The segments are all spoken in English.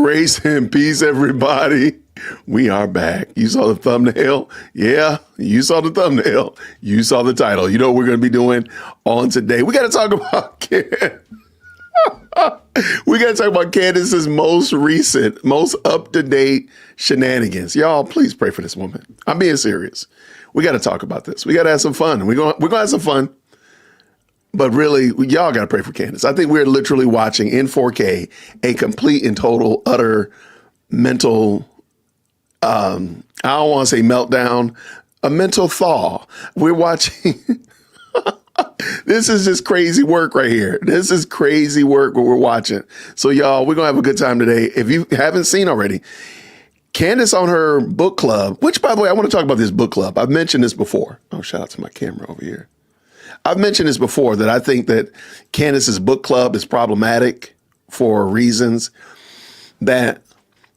Grace and peace, everybody. We are back. You saw the thumbnail? Yeah, you saw the thumbnail. You saw the title. You know what we're going to be doing on today? We got to talk about we got to talk about Candace's most recent, most up-to-date shenanigans. Y'all, please pray for this woman. I'm being serious. We got to talk about this. We got to have some fun. We're going to have some fun. But really, y'all got to pray for Candace. I think we're literally watching in 4K a complete and total, utter mental, I don't want to say meltdown, a mental thaw. We're watching. This is just crazy work right here. This is crazy work what we're watching. So y'all, we're going to have a good time today. If you haven't seen already, Candace on her book club, which, by the way, I want to talk about this book club. I've mentioned this before. Oh, shout out to my camera over here. I've mentioned this before that I think that Candace's book club is problematic for reasons that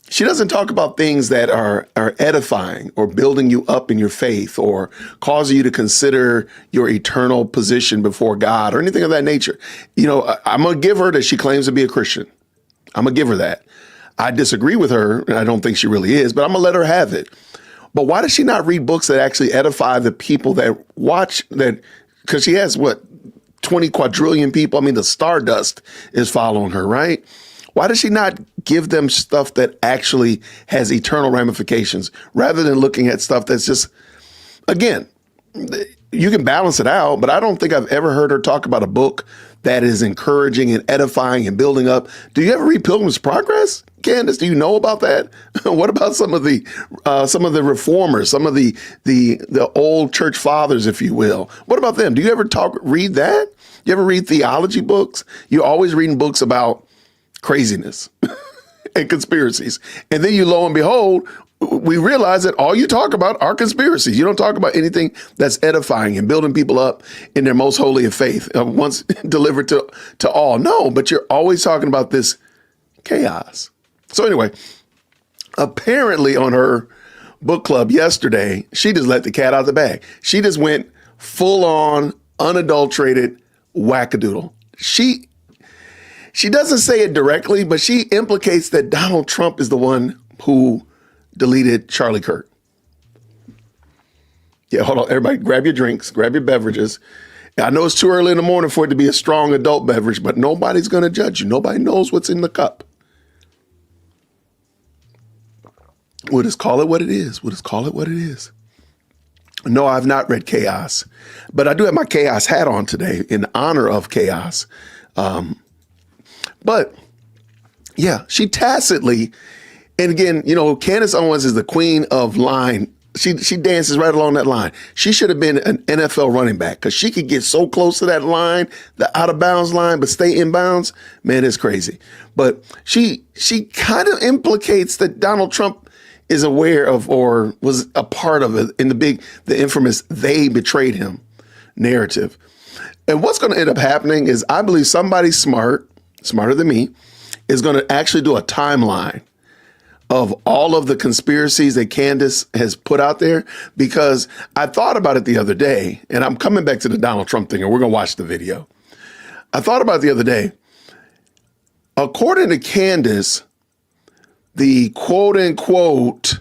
she doesn't talk about things that are edifying or building you up in your faith or causing you to consider your eternal position before God or anything of that nature. You know, I'm going to give her that she claims to be a Christian. I'm going to give her that. I disagree with her, and I don't think she really is, but I'm going to let her have it. But why does she not read books that actually edify the people that watch that? Because she has, 20 quadrillion people? I mean, the stardust is following her, right? Why does she not give them stuff that actually has eternal ramifications rather than looking at stuff that's just, again, you can balance it out, but I don't think I've ever heard her talk about a book that is encouraging and edifying and building up. Do you ever read Pilgrim's Progress, Candace? Do you know about that? What about some of the reformers, some of the old church fathers, if you will? What about them? Do you ever read that? You ever read theology books? You're always reading books about craziness and conspiracies. And then you, lo and behold, we realize that all you talk about are conspiracies. You don't talk about anything that's edifying and building people up in their most holy of faith, once delivered to all. No, but you're always talking about this chaos. So anyway, apparently on her book club yesterday, she just let the cat out of the bag. She just went full on, unadulterated wackadoodle. She doesn't say it directly, but she implicates that Donald Trump is the one who deleted Charlie Kirk. Yeah, hold on. Everybody grab your drinks, grab your beverages. I know it's too early in the morning for it to be a strong adult beverage, but nobody's going to judge you. Nobody knows what's in the cup. We'll just call it what it is. We'll just call it what it is. No, I've not read Chaos, but I do have my Chaos hat on today in honor of Chaos. But yeah, she tacitly, and again, you know, Candace Owens is the queen of line. She dances right along that line. She should have been an NFL running back because she could get so close to that line, the out of bounds line, but stay in bounds. Man, it's crazy. But she kind of implicates that Donald Trump is aware of or was a part of it in the infamous "they betrayed him" narrative. And what's going to end up happening is I believe somebody smarter than me, is going to actually do a timeline of all of the conspiracies that Candace has put out there, because I thought about it the other day, and I'm coming back to the Donald Trump thing, and we're going to watch the video. I thought about it the other day. According to Candace, the quote unquote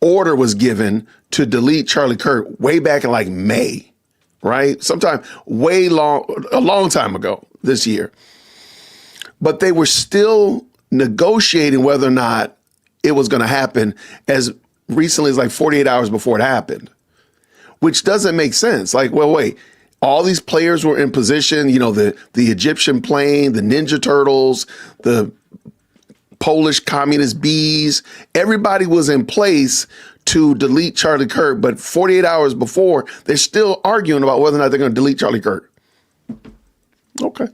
order was given to delete Charlie Kirk way back in like May, right? Sometime a long time ago this year. But they were still negotiating whether or not it was going to happen as recently as like 48 hours before it happened, which doesn't make sense. Like, well, wait, all these players were in position, you know, the Egyptian plane, the Ninja Turtles, the Polish communist bees, everybody was in place to delete Charlie Kirk. But 48 hours before, they're still arguing about whether or not they're going to delete Charlie Kirk. Okay.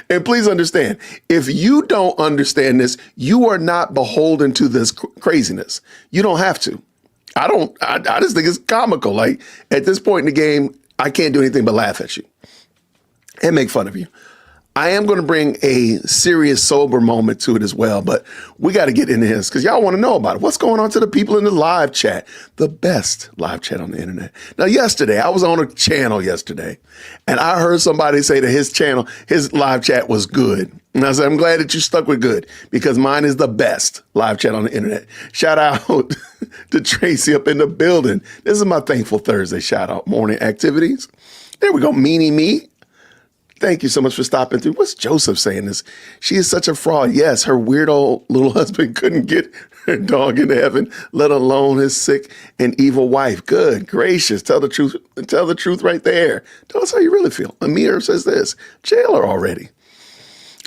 And please understand, if you don't understand this, you are not beholden to this craziness. You don't have to. I just think it's comical. Like, at this point in the game, I can't do anything but laugh at you and make fun of you. I am going to bring a serious, sober moment to it as well, but we got to get into this because y'all want to know about it. What's going on to the people in the live chat? The best live chat on the internet. Now, yesterday, I was on a channel yesterday, and I heard somebody say that his channel, his live chat was good. And I said, I'm glad that you stuck with good because mine is the best live chat on the internet. Shout out to Tracy up in the building. This is my Thankful Thursday shout out morning activities. There we go. Meanie me. Thank you so much for stopping through. What's Joseph saying this? She is such a fraud. Yes, her weirdo little husband couldn't get her dog into heaven, let alone his sick and evil wife. Good gracious. Tell the truth. Tell the truth right there. Tell us how you really feel. Amir says this. Jail her already.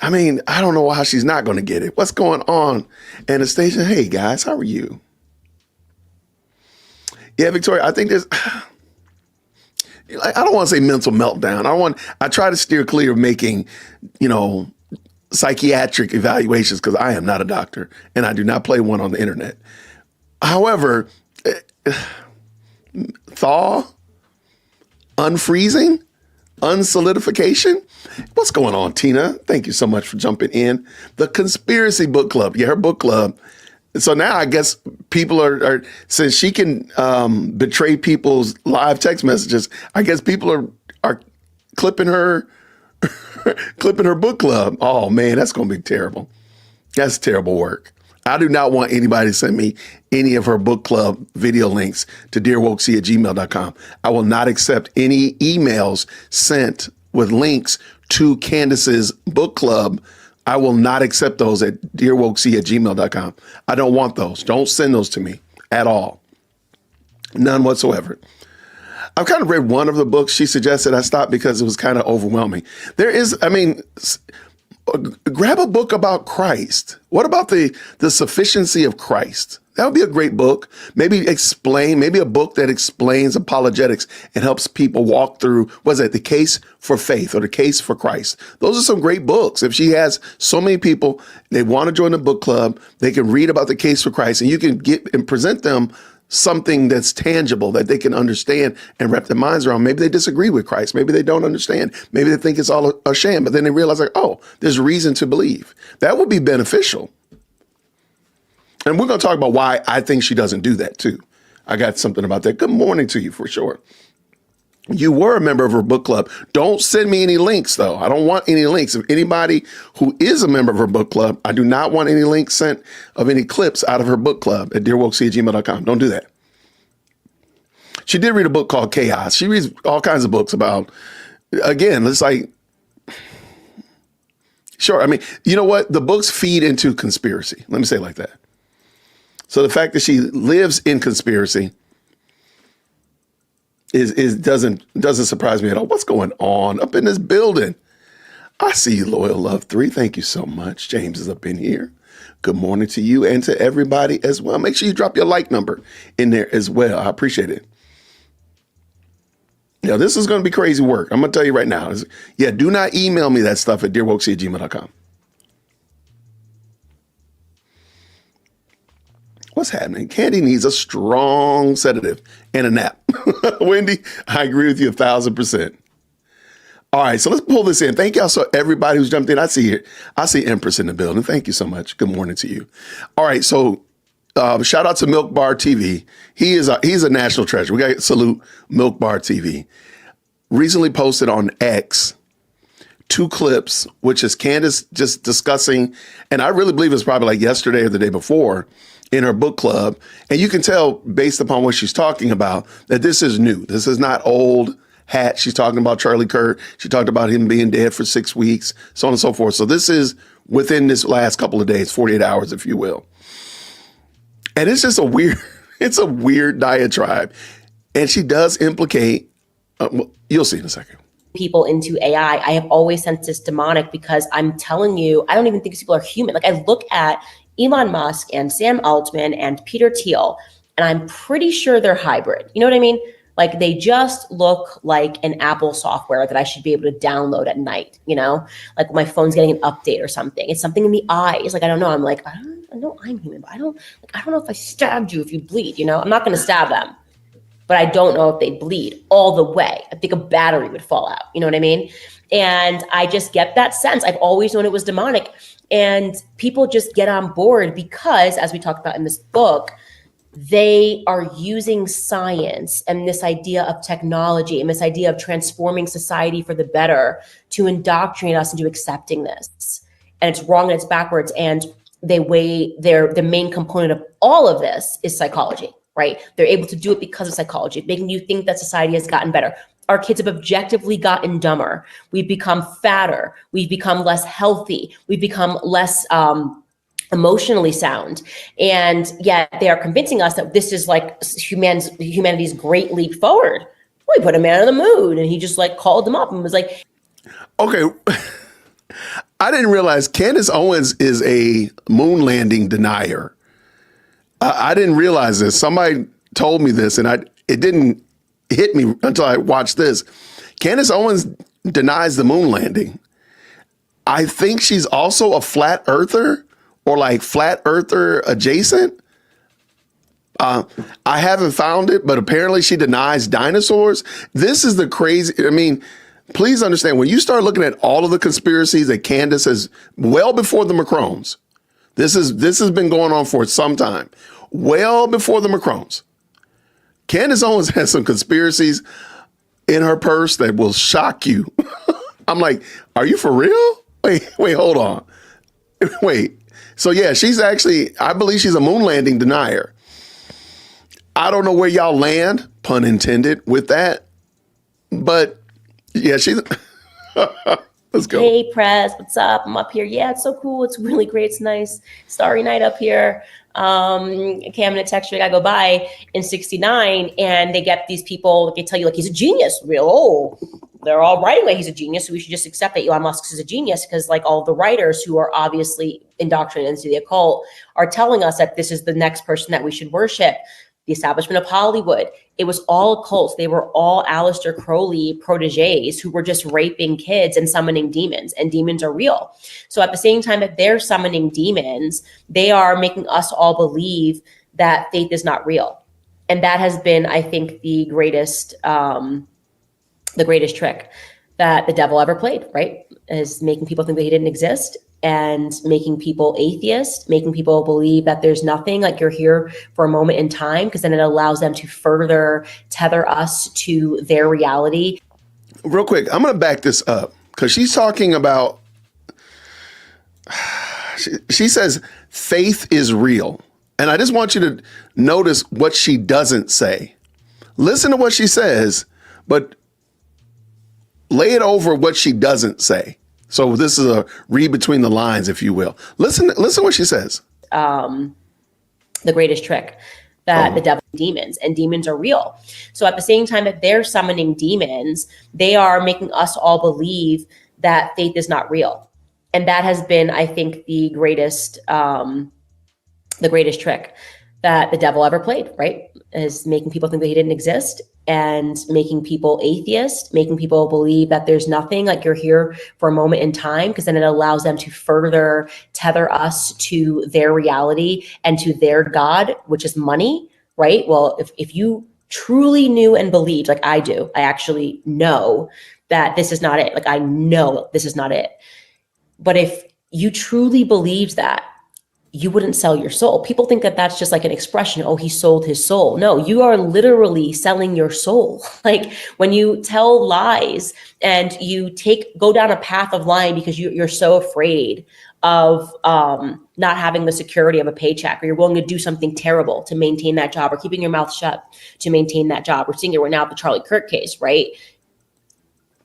I mean, I don't know how she's not going to get it. What's going on? Anastasia, hey guys, how are you? Yeah, Victoria, I think there's... I don't want to say mental meltdown. I try to steer clear of making, psychiatric evaluations because I am not a doctor and I do not play one on the internet. However, thaw, unfreezing, unsolidification. What's going on, Tina? Thank you so much for jumping in. The Conspiracy Book Club. Yeah, her book club. So now I guess people are since she can betray people's live text messages, I guess people are clipping her clipping her book club. Oh man, that's gonna be terrible. That's terrible work. I do not want anybody to send me any of her book club video links to dearwokec@gmail.com. I will not accept any emails sent with links to Candace's book club. I will not accept those at dearwokec@gmail.com. I don't want those. Don't send those to me at all. None whatsoever. I've kind of read one of the books she suggested I stop because it was kind of overwhelming. Grab a book about Christ. What about the sufficiency of Christ? That would be a great book. Maybe a book that explains apologetics and helps people walk through, the case for faith or the case for Christ. Those are some great books. If she has so many people, they want to join the book club, they can read about the case for Christ and you can get and present them something that's tangible that they can understand and wrap their minds around. Maybe they disagree with Christ. Maybe they don't understand. Maybe they think it's all a sham, but then they realize there's reason to believe. That would be beneficial. And we're going to talk about why I think she doesn't do that too. I got something about that. Good morning to you for sure. You were a member of her book club. Don't send me any links though. I don't want any links. If anybody who is a member of her book club, I do not want any links sent of any clips out of her book club at dearwokec@gmail.com. Don't do that. She did read a book called Chaos. She reads all kinds of books about, again, it's like, sure. I mean, you know what? The books feed into conspiracy. Let me say it like that. So the fact that she lives in conspiracy doesn't surprise me at all. What's going on up in this building? I see you, Loyal Love 3. Thank you so much. James is up in here. Good morning to you and to everybody as well. Make sure you drop your like number in there as well. I appreciate it. Now, this is going to be crazy work. I'm going to tell you right now. Yeah, do not email me that stuff at dearwokec@gmail.com. What's happening? Candy needs a strong sedative and a nap. Wendy, I agree with you 1,000%. All right, so let's pull this in. Thank y'all. So everybody who's jumped in, I see Empress in the building. Thank you so much. Good morning to you. All right, so shout out to Milk Bar TV. He's a national treasure. We got to salute Milk Bar TV. Recently posted on X 2 clips, which is Candace just discussing, and I really believe it's probably like yesterday or the day before, in her book club. And you can tell based upon what she's talking about that this is new. This is not old hat. She's talking about Charlie Kirk. She talked about him being dead for 6 weeks, so on and so forth. So this is within this last couple of days, 48 hours, if you will. And it's just it's a weird diatribe. And she does implicate, you'll see in a second. People into AI, I have always sensed this demonic because I'm telling you, I don't even think these people are human. Like I look at Elon Musk and Sam Altman and Peter Thiel, and I'm pretty sure they're hybrid. You know what I mean? Like they just look like an Apple software that I should be able to download at night, like my phone's getting an update or something. It's something in the eyes. Like, I don't know. I'm like, I know I'm human, but I don't know if I stabbed you if you bleed, I'm not going to stab them, but I don't know if they bleed all the way. I think a battery would fall out. You know what I mean? And I just get that sense. I've always known it was demonic. And people just get on board because, as we talked about in this book, they are using science and this idea of technology and this idea of transforming society for the better to indoctrinate us into accepting this. And it's wrong and it's backwards. And the main component of all of this is psychology, right? They're able to do it because of psychology, making you think that society has gotten better. Our kids have objectively gotten dumber. We've become fatter. We've become less healthy. We've become less emotionally sound. And yet they are convincing us that this is like humanity's great leap forward. We put a man on the moon and he just like called them up and was like, okay. I didn't realize Candace Owens is a moon landing denier. I didn't realize this. Somebody told me this and it didn't hit me until I watched this. Candace Owens denies the moon landing. I think she's also a flat earther or like flat earther adjacent. I haven't found it, but apparently she denies dinosaurs. This is the crazy. I mean, please understand, when you start looking at all of the conspiracies that Candace has, well before the Macrones, this has been going on for some time, well before the Macrones. Candace Owens has some conspiracies in her purse that will shock you. I'm like, are you for real? Wait, hold on. Wait. So yeah, I believe she's a moon landing denier. I don't know where y'all land, pun intended, with that. But yeah, she's, let's go. Hey, Prez, what's up? I'm up here. Yeah, it's so cool. It's really great. It's nice. Starry night up here. Cam and a text I go by in 69 and they get these people, they tell you like he's a genius. They're all writing like he's a genius. So we should just accept that Elon Musk is a genius because like all the writers who are obviously indoctrinated into the occult are telling us that this is the next person that we should worship. The establishment of Hollywood. It was all cults. They were all Aleister Crowley proteges who were just raping kids and summoning demons, and demons are real. So at the same time that they're summoning demons, they are making us all believe that faith is not real. And that has been, I think, the greatest trick that the devil ever played, right? Is making people think that he didn't exist and making people atheist, making people believe that there's nothing, like you're here for a moment in time, because then it allows them to further tether us to their reality. Real quick, I'm going to back this up because she's talking about, she says faith is real. And I just want you to notice what she doesn't say. Listen to what she says, but lay it over what she doesn't say. So this is a read between the lines, if you will. Listen what she says. The greatest trick that the devil, demons, and demons are real. So at the same time that they're summoning demons, they are making us all believe that faith is not real. And that has been, I think, the greatest trick that the devil ever played, right? Is making people think that he didn't exist and making people atheist, making people believe that there's nothing, like you're here for a moment in time, because then it allows them to further tether us to their reality and to their God, which is money, right? Well, if you truly knew and believed, like I do, I actually know that this is not it. Like I know this is not it. But if you truly believed that, you wouldn't sell your soul. People think that that's just like an expression. Oh, he sold his soul. No, you are literally selling your soul. Like when you tell lies and you go down a path of lying because you're so afraid of not having the security of a paycheck, or you're willing to do something terrible to maintain that job, or keeping your mouth shut to maintain that job. We're seeing it right now with the Charlie Kirk case, right?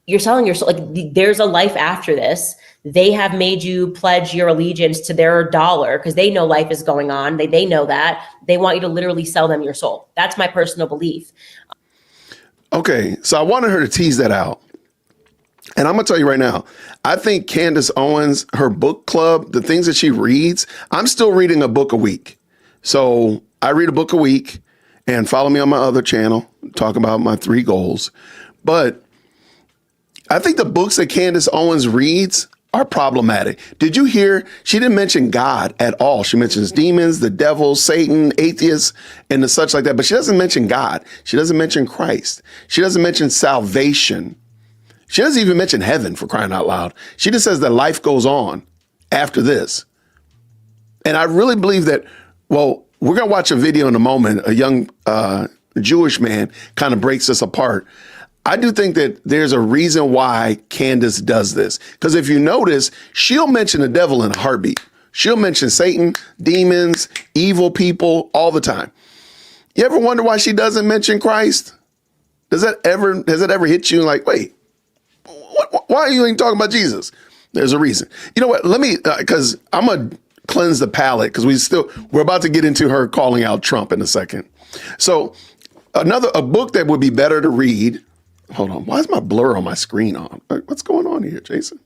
You're selling your soul. Like there's a life after this. They have made you pledge your allegiance to their dollar because they know life is going on. They know that. They want you to literally sell them your soul. That's my personal belief. Okay, so I wanted her to tease that out. And I'm going to tell you right now, I think Candace Owens, her book club, the things that she reads, I'm still reading a book a week. So I read a book a week, and follow me on my other channel, talk about my 3 goals. But I think the books that Candace Owens reads are problematic. Did you hear? She didn't mention God at all. She mentions demons, the devil, Satan, atheists, and the such like that. But she doesn't mention God. She doesn't mention Christ. She doesn't mention salvation. She doesn't even mention heaven, for crying out loud. She just says that life goes on after this. And I really believe that, well, we're going to watch a video in a moment. A young Jewish man kind of breaks this apart. I do think that there's a reason why Candace does this. Because if you notice, she'll mention the devil in a heartbeat. She'll mention Satan, demons, evil people all the time. You ever wonder why she doesn't mention Christ? Has that ever hit you like, wait, why are you even talking about Jesus? There's a reason. You know what? Let me, because I'm going to cleanse the palate, because we're about to get into her calling out Trump in a second. So a book that would be better to read. Hold on. Why is my blur on my screen on? What's going on here, Jason?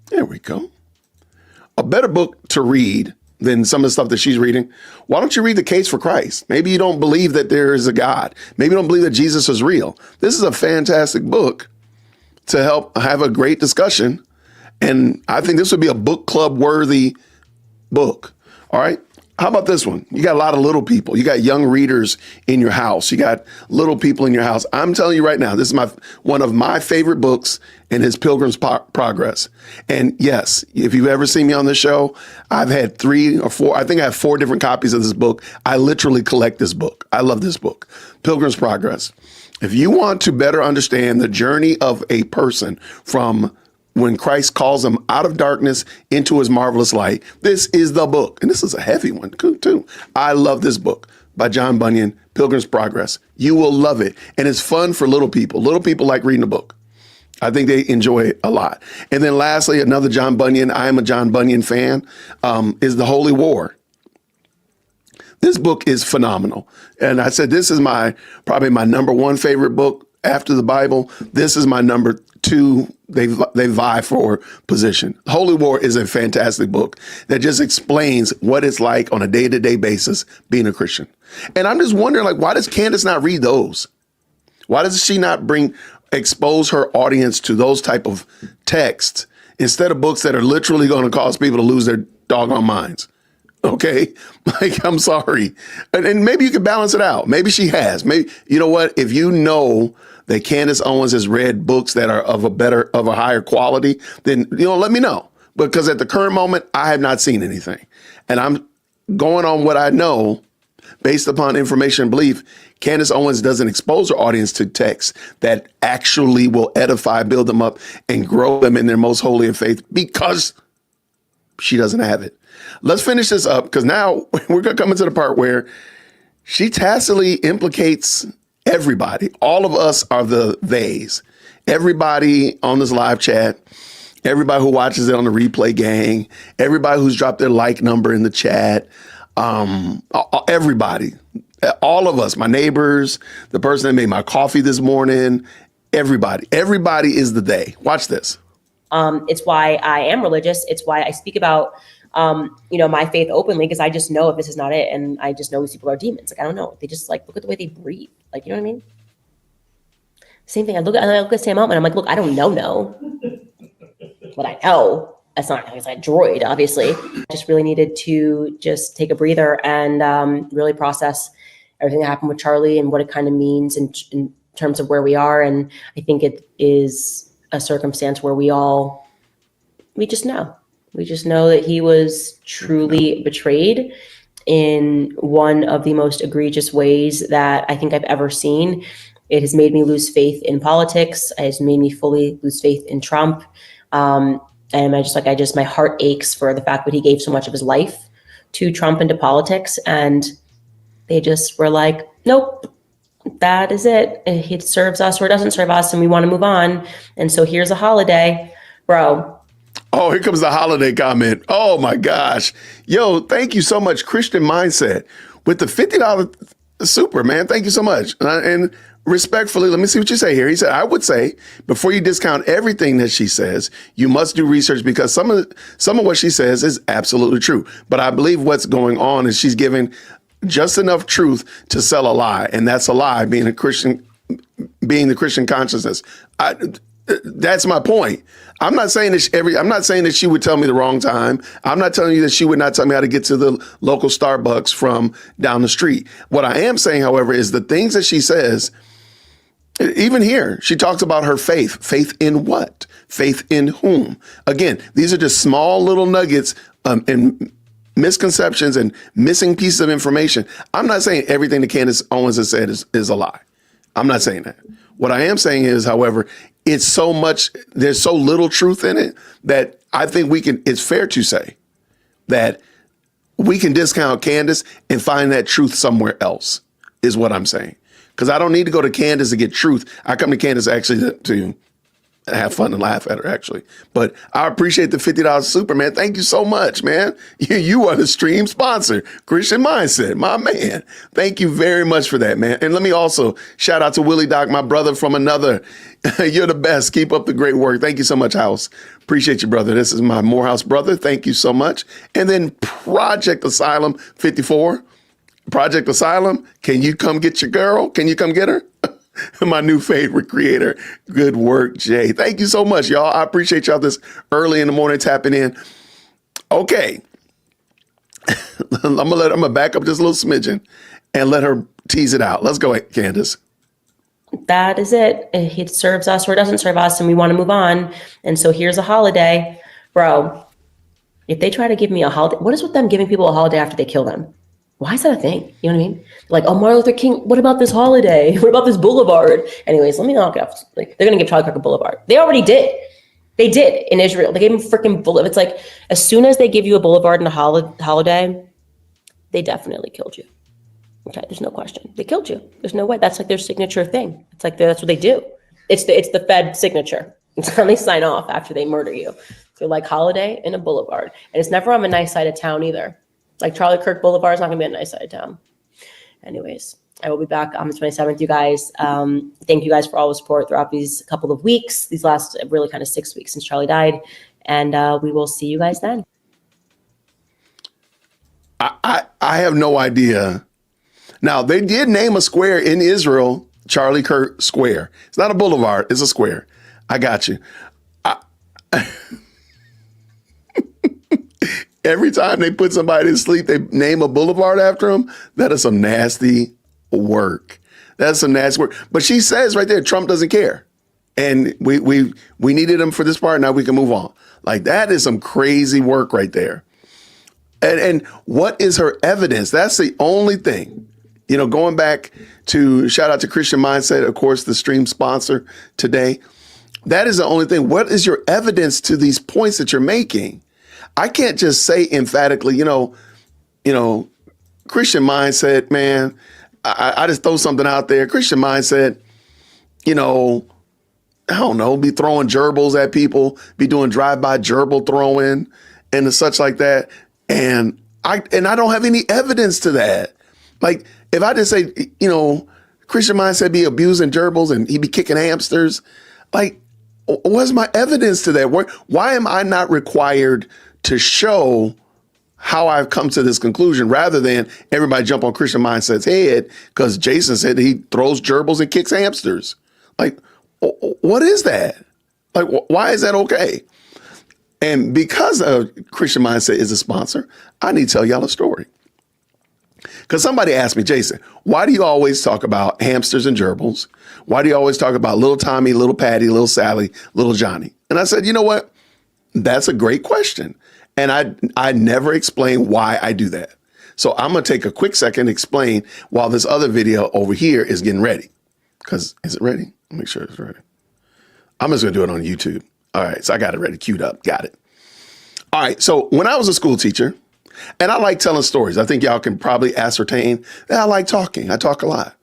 There we go. A better book to read than some of the stuff that she's reading. Why don't you read The Case for Christ? Maybe you don't believe that there is a God. Maybe you don't believe that Jesus is real. This is a fantastic book to help have a great discussion. And I think this would be a book club worthy book. All right. How about this one? You got a lot of little people. You got young readers in your house. You got little people in your house. I'm telling you right now, this is one of my favorite books, and his Pilgrim's Progress. And yes, if you've ever seen me on the show, I've had 3 or 4, I think I have 4 different copies of this book. I literally collect this book. I love this book, Pilgrim's Progress. If you want to better understand the journey of a person from when Christ calls them out of darkness into his marvelous light, this is the book. And this is a heavy one too. I love this book by John Bunyan, Pilgrim's Progress. You will love it. And it's fun for little people. Little people like reading a book. I think they enjoy it a lot. And then lastly, another John Bunyan, I am a John Bunyan fan, is The Holy War. This book is phenomenal. And I said, this is probably my number 1 favorite book after the Bible. This is my number 2. They vie for position. Holy War is a fantastic book that just explains what it's like on a day-to-day basis being a Christian. And I'm just wondering, like, why does Candace not read those? Why does she not expose her audience to those type of texts instead of books that are literally going to cause people to lose their doggone minds? Okay, like, I'm sorry. And maybe you can balance it out. Maybe she has. Maybe, you know what? If you know that Candace Owens has read books that are of a higher quality, then, let me know. Because at the current moment, I have not seen anything. And I'm going on what I know based upon information and belief. Candace Owens doesn't expose her audience to texts that actually will edify, build them up, and grow them in their most holy of faith, because she doesn't have it. Let's finish this up, because now we're going to come into the part where she tacitly implicates everybody. All of us are the theys. Everybody on this live chat, everybody who watches it on the replay gang, everybody who's dropped their like number in the chat, everybody, all of us, my neighbors, the person that made my coffee this morning, everybody is the they. Watch this. It's why I am religious. It's why I speak about, my faith openly, because I just know if this is not it. And I just know these people are demons. Like, I don't know. They just look at the way they breathe. Like, you know what I mean? Same thing. I look at Sam Altman. I'm like, look, I don't know. But I know it's not a droid, obviously. I just really needed to just take a breather and really process everything that happened with Charlie and what it kind of means in terms of where we are. And I think it is a circumstance where we just know. We just know that he was truly betrayed in one of the most egregious ways that I think I've ever seen. It has made me lose faith in politics. It has made me fully lose faith in Trump. And my heart aches for the fact that he gave so much of his life to Trump and to politics. And they just were like, nope, that is it. It serves us or it doesn't serve us, and we want to move on. And so here's a holiday, bro. Oh, here comes the holiday comment. Oh my gosh. Yo, thank you so much, Christian Mindset, with the $50 super, man. Thank you so much. And respectfully, let me see what you say here. He said, I would say, before you discount everything that she says, you must do research, because some of what she says is absolutely true. But I believe what's going on is she's giving just enough truth to sell a lie. And that's a lie, being the Christian consciousness. That's my point. I'm not saying that she would tell me the wrong time. I'm not telling you that she would not tell me how to get to the local Starbucks from down the street. What I am saying, however, is the things that she says, Even here, she talks about her faith. Faith in what? Faith in whom? Again, these are just small little nuggets and misconceptions and missing pieces of information. I'm not saying everything that Candace Owens has said is a lie. I'm not saying that. What I am saying is, however, it's so much, there's so little truth in it that I think it's fair to say that we can discount Candace and find that truth somewhere else, is what I'm saying. Because I don't need to go to Candace to get truth. I come to Candace actually to have fun and laugh at her, actually. But I appreciate the $50 super, man. Thank you so much, man. You are the stream sponsor, Christian Mindset, my man. Thank you very much for that, man. And let me also shout out to Willie Doc, my brother from another. You're the best. Keep up the great work. Thank you so much, House. Appreciate you, brother. This is my Morehouse brother. Thank you so much. And then Project Asylum 54. Project Asylum, can you come get your girl? Can you come get her? My new favorite creator. Good work, Jay. Thank you so much, y'all. I appreciate y'all this early in the morning tapping in. Okay. I'm gonna back up just a little smidgen and let her tease it out. Let's go, Candace. That is it. It serves us or it doesn't serve us, and we want to move on. And so here's a holiday. Bro, if they try to give me a holiday, what is with them giving people a holiday after they kill them? Why is that a thing? You know what I mean? Like, oh, Martin Luther King, what about this holiday? What about this boulevard? Anyways, let me knock it off. Like, they're going to give Charlie Kirk a boulevard. They already did. They did in Israel. They gave him freaking boulevard. It's like, as soon as they give you a boulevard and a holiday, they definitely killed you. Okay, there's no question. They killed you. There's no way. That's like their signature thing. It's like that's what they do. It's the Fed signature. It's how they sign off after they murder you. They're like holiday and a boulevard. And it's never on a nice side of town either. Like Charlie Kirk Boulevard is not going to be a nice side of town. Anyways, I will be back on the 27th, you guys. Thank you guys for all the support throughout these couple of weeks, these last really kind of 6 weeks since Charlie died. And we will see you guys then. I have no idea. Now, they did name a square in Israel, Charlie Kirk Square. It's not a boulevard. It's a square. I got you. Every time they put somebody to sleep, they name a boulevard after them. That is some nasty work. That's some nasty work. But she says right there, Trump doesn't care. And we needed him for this part. Now we can move on. Like, that is some crazy work right there. And what is her evidence? That's the only thing. You know, going back to shout out to Christian Mindset, of course, the stream sponsor today. That is the only thing. What is your evidence to these points that you're making? I can't just say emphatically, you know, Christian Mindset, man, I just throw something out there. Christian Mindset, you know, I don't know, be throwing gerbils at people, be doing drive-by gerbil throwing and the such like that. And I don't have any evidence to that. Like, if I just say, you know, Christian Mindset be abusing gerbils and he be kicking hamsters, like, what's my evidence to that? Why am I not required to show how I've come to this conclusion rather than everybody jump on Christian Mindset's head because Jason said he throws gerbils and kicks hamsters? Like, what is that? Like, why is that okay? And because Christian Mindset is a sponsor, I need to tell y'all a story. Because somebody asked me, Jason, why do you always talk about hamsters and gerbils? Why do you always talk about little Tommy, little Patty, little Sally, little Johnny? And I said, you know what? That's a great question. And I never explain why I do that. So I'm going to take a quick second to explain while this other video over here is getting ready. Because is it ready? Make sure it's ready. I'm just going to do it on YouTube. All right. So I got it ready, queued up. Got it. All right. So when I was a school teacher, and I like telling stories. I think y'all can probably ascertain that I like talking. I talk a lot.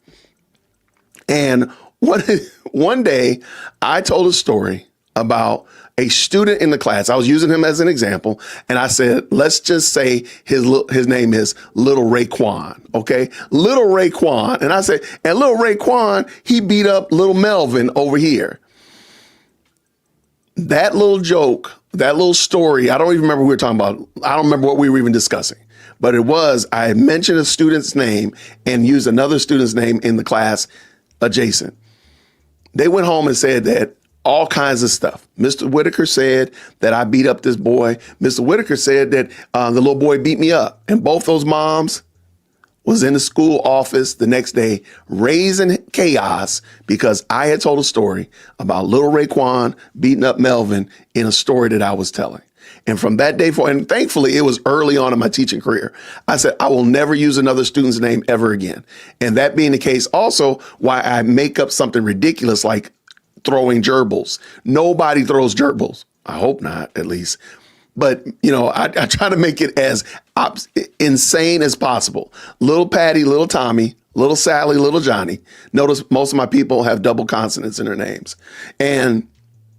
And one day I told a story about a student in the class. I was using him as an example. And I said, let's just say his name is Little Raekwon. Okay. Little Raekwon. And I said, and Little Raekwon, he beat up Little Melvin over here. That little joke, that little story, I don't even remember what we were talking about. I don't remember what we were even discussing. But it was, I mentioned a student's name and used another student's name in the class adjacent. They went home and said that all kinds of stuff. Mr. Whitaker said that I beat up this boy. Mr. Whitaker said that the little boy beat me up. And both those moms was in the school office the next day raising chaos because I had told a story about little Raekwon beating up Melvin in a story that I was telling. And from that day forward, and thankfully it was early on in my teaching career, I said, I will never use another student's name ever again. And that being the case, also why I make up something ridiculous like throwing gerbils. Nobody throws gerbils. I hope not, at least. But, I try to make it as insane as possible. Little Patty, little Tommy, little Sally, little Johnny. Notice most of my people have double consonants in their names. And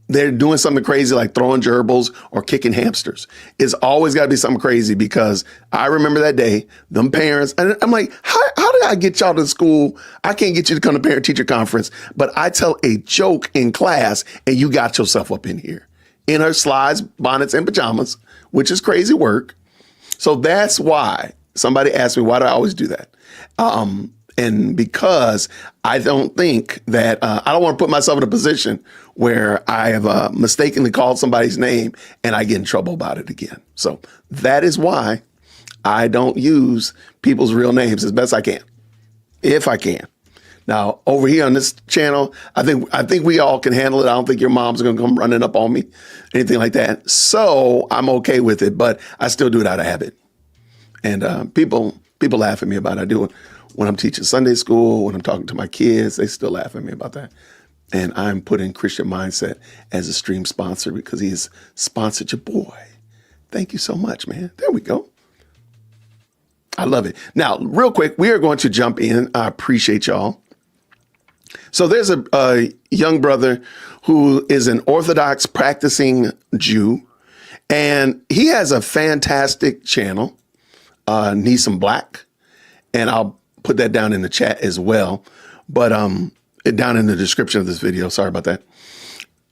they're doing something crazy like throwing gerbils or kicking hamsters. It's always got to be something crazy because I remember that day, them parents, and I'm like, how did I get y'all to school? I can't get you to come to parent-teacher conference, but I tell a joke in class and you got yourself up in here. In her slides, bonnets, and pajamas, which is crazy work. So that's why somebody asked me, why do I always do that? And because I don't think that, I don't want to put myself in a position where I have mistakenly called somebody's name and I get in trouble about it again. So that is why I don't use people's real names as best I can, if I can. Now, over here on this channel, I think we all can handle it. I don't think your mom's going to come running up on me, anything like that. So I'm okay with it, but I still do it out of habit. And people laugh at me about it. I do it when I'm teaching Sunday school, when I'm talking to my kids, they still laugh at me about that. And I'm putting Christian Mindset as a stream sponsor because he has sponsored your boy. Thank you so much, man. There we go. I love it. Now, real quick, we are going to jump in. I appreciate y'all. So there's a young brother who is an Orthodox practicing Jew, and he has a fantastic channel, Nissan Black, and I'll put that down in the chat as well, but down in the description of this video. Sorry about that.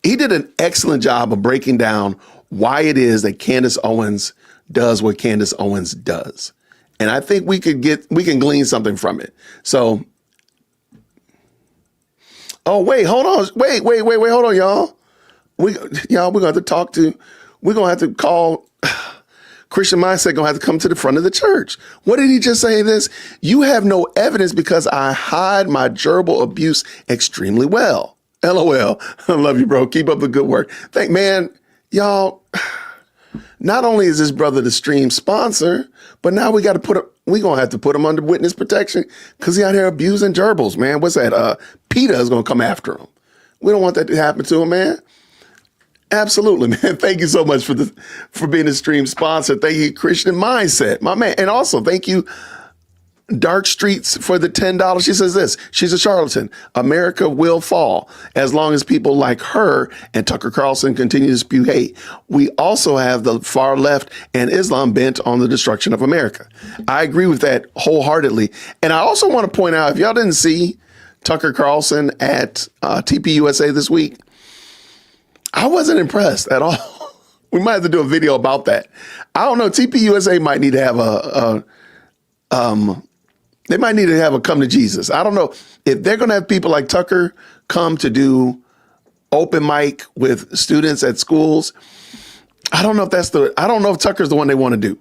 He did an excellent job of breaking down why it is that Candace Owens does what Candace Owens does. And I think we can glean something from it. So, oh, wait, hold on. Wait, hold on, y'all. We're going to have to call Christian Mindset, going to have to come to the front of the church. What did he just say this? You have no evidence because I hide my gerbil abuse extremely well. LOL. I love you, bro. Keep up the good work. Man, y'all, not only is this brother the stream sponsor, but now we're going to have to put him under witness protection because he out here abusing gerbils, man. What's that? PETA is going to come after him. We don't want that to happen to him, man. Absolutely, man. Thank you so much for being a stream sponsor. Thank you, Christian Mindset, my man. And also thank you, Dark Streets, for the $10. She says this, she's a charlatan. America will fall as long as people like her and Tucker Carlson continue to spew hate. We also have the far left and Islam bent on the destruction of America. I agree with that wholeheartedly. And I also want to point out, if y'all didn't see Tucker Carlson at TPUSA this week, I wasn't impressed at all. We might have to do a video about that. I don't know. TPUSA might need to have they might need to have a come to Jesus. I don't know if they're going to have people like Tucker come to do open mic with students at schools. I don't know if Tucker's the one they want to do.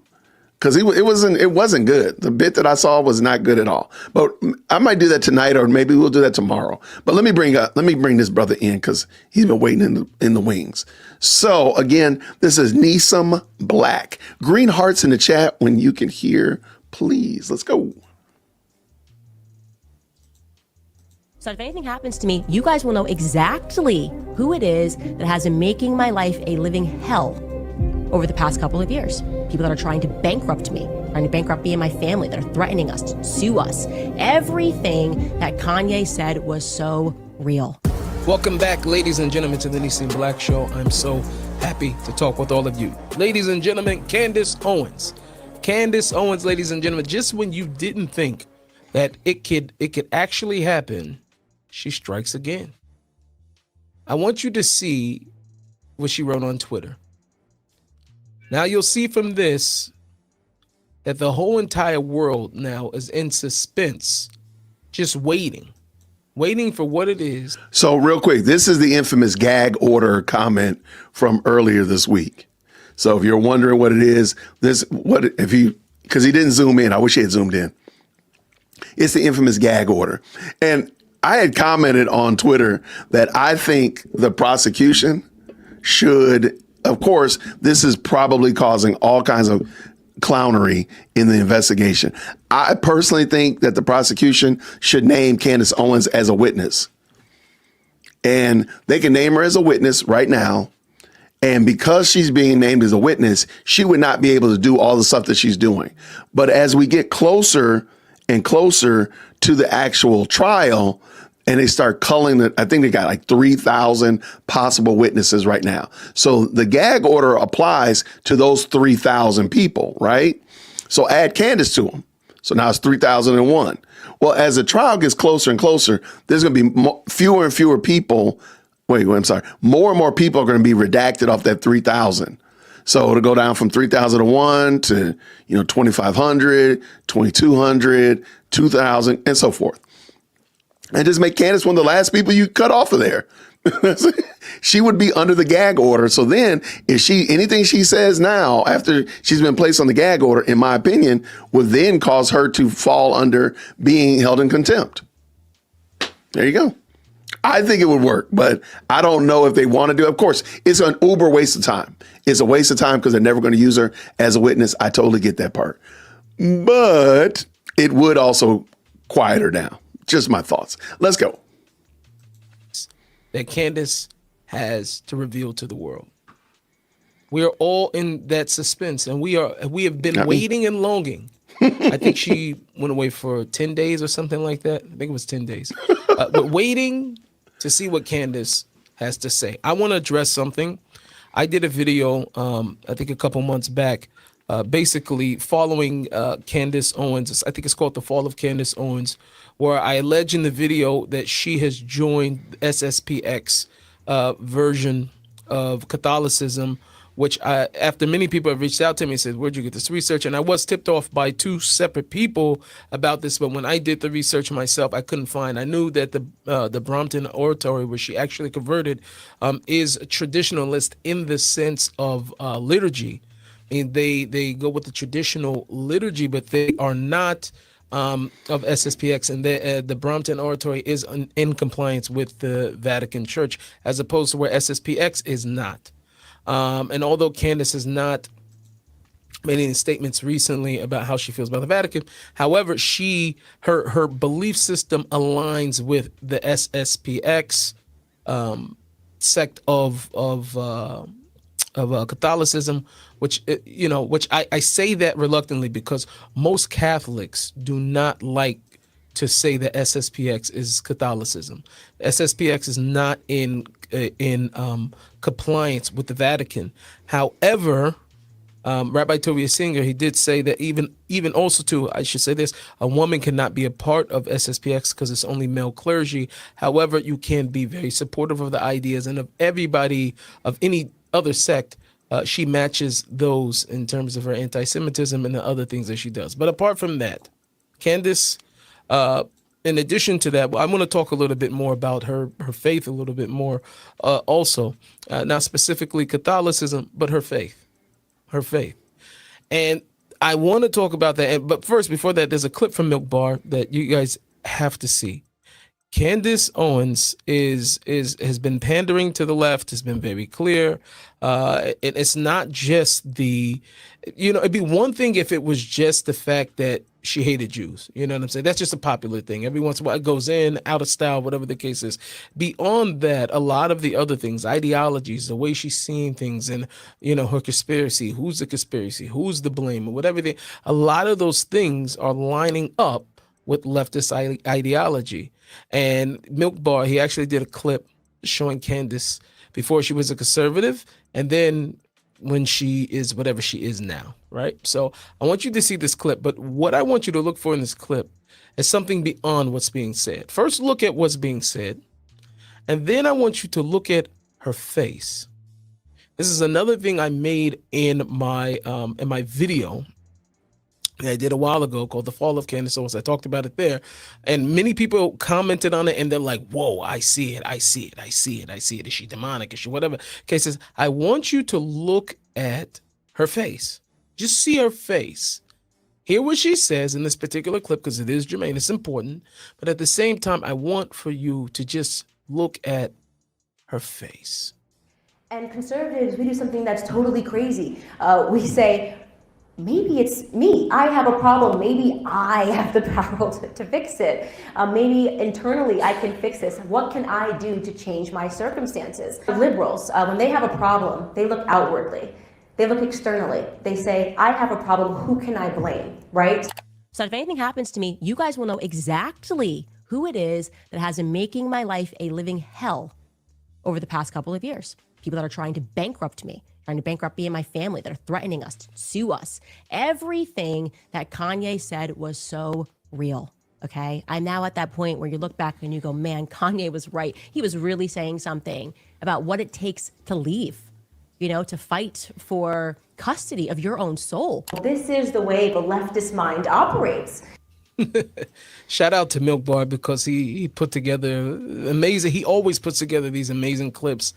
Because it wasn't good. The bit that I saw was not good at all. But I might do that tonight, or maybe we'll do that tomorrow. But let me bring this brother in because he's been waiting in the wings. So again, this is Nissan Black. Green hearts in the chat when you can hear, please. Let's go. So if anything happens to me, you guys will know exactly who it is that has been making my life a living hell over the past couple of years. People that are trying to bankrupt me, trying to bankrupt me and my family, that are threatening us, to sue us. Everything that Kanye said was so real. Welcome back, ladies and gentlemen, to the Nissan Black Show. I'm so happy to talk with all of you. Ladies and gentlemen, Candace Owens. Candace Owens, ladies and gentlemen, just when you didn't think that it could actually happen, she strikes again. I want you to see what she wrote on Twitter. Now you'll see from this that the whole entire world now is in suspense, just waiting for what it is. So real quick, this is the infamous gag order comment from earlier this week. So if you're wondering what it is, because he didn't zoom in. I wish he had zoomed in. It's the infamous gag order. And I had commented on Twitter that I think the prosecution should, of course, this is probably causing all kinds of clownery in the investigation. I personally think that the prosecution should name Candace Owens as a witness. And they can name her as a witness right now. And because she's being named as a witness, she would not be able to do all the stuff that she's doing. But as we get closer and closer to the actual trial, and they start culling it, I think they got like 3,000 possible witnesses right now. So the gag order applies to those 3,000 people, right? So add Candace to them. So now it's 3,001. Well, as the trial gets closer and closer, there's going to be fewer and fewer people. I'm sorry. More and more people are going to be redacted off that 3,000. So it'll go down from 3,001 to 2,500, 2,200, 2,000, and so forth. And just make Candace one of the last people you cut off of there. She would be under the gag order. So then if anything she says now after she's been placed on the gag order, in my opinion, would then cause her to fall under being held in contempt. There you go. I think it would work, but I don't know if they want to do it. Of course, it's an uber waste of time. It's a waste of time because they're never going to use her as a witness. I totally get that part. But it would also quiet her down. Just my thoughts. Let's go. That Candace has to reveal to the world. We are all in that suspense, and we have been waiting and longing. I think she went away for 10 days or something like that. I think it was 10 days. But waiting to see what Candace has to say. I want to address something. I did a video, I think a couple months back, basically following Candace Owens. I think it's called The Fall of Candace Owens, where I allege in the video that she has joined SSPX version of Catholicism, which after many people have reached out to me and said, where'd you get this research? And I was tipped off by two separate people about this, but when I did the research myself, I couldn't find. I knew that the Brompton Oratory, where she actually converted, is a traditionalist in the sense of liturgy. I mean, they go with the traditional liturgy, but they are not of SSPX, and the Brompton Oratory is in compliance with the Vatican Church, as opposed to where SSPX is not. And although Candace has not made any statements recently about how she feels about the Vatican, however, her belief system aligns with the SSPX sect of Catholicism, which I say that reluctantly because most Catholics do not like to say that SSPX is Catholicism. SSPX is not in compliance with the Vatican. However, Rabbi Tovia Singer, he did say that even also too, I should say this, a woman cannot be a part of SSPX because it's only male clergy. However, you can be very supportive of the ideas and of everybody of any other sect. She matches those in terms of her anti-Semitism and the other things that she does. But apart from that, Candace, in addition to that, I want to talk a little bit more about her faith a little bit more also, not specifically Catholicism, but her faith. And I want to talk about that. But first, before that, there's a clip from Milk Bar that you guys have to see. Candace Owens has been pandering to the left, has been very clear. It's not just it'd be one thing if it was just the fact that she hated Jews. You know what I'm saying? That's just a popular thing. Every once in a while it goes in, out of style, whatever the case is. Beyond that, a lot of the other things, ideologies, the way she's seeing things, and, her conspiracy, who's the conspiracy, who's the blame, or whatever. A lot of those things are lining up with leftist ideology. And Milk Bar, he actually did a clip showing Candace before she was a conservative, and then when she is whatever she is now, right? So I want you to see this clip, but what I want you to look for in this clip is something beyond what's being said. First, look at what's being said, and then I want you to look at her face. This is another thing I made in my video that I did a while ago called The Fall of Candace Owens. I talked about it there, and many people commented on it, and they're like, whoa, I see it. Is she demonic? Is she whatever? Cases. I want you to look at her face. Just see her face. Hear what she says in this particular clip because it is germane. It's important. But at the same time, I want for you to just look at her face. And conservatives, we do something that's totally crazy. We say, maybe it's me. I have a problem. Maybe I have the power to fix it. Maybe internally I can fix this. What can I do to change my circumstances? Liberals, when they have a problem, they look outwardly. They look externally. They say, I have a problem. Who can I blame? Right? So if anything happens to me, you guys will know exactly who it is that has been making my life a living hell over the past couple of years. People that are trying to bankrupt me, trying to bankrupt me and my family, that are threatening us, to sue us. Everything that Kanye said was so real, okay? I'm now at that point where you look back and you go, man, Kanye was right. He was really saying something about what it takes to leave, you know, to fight for custody of your own soul. This is the way the leftist mind operates. Shout out to Milk Bar because he put together amazing. He always puts together these amazing clips.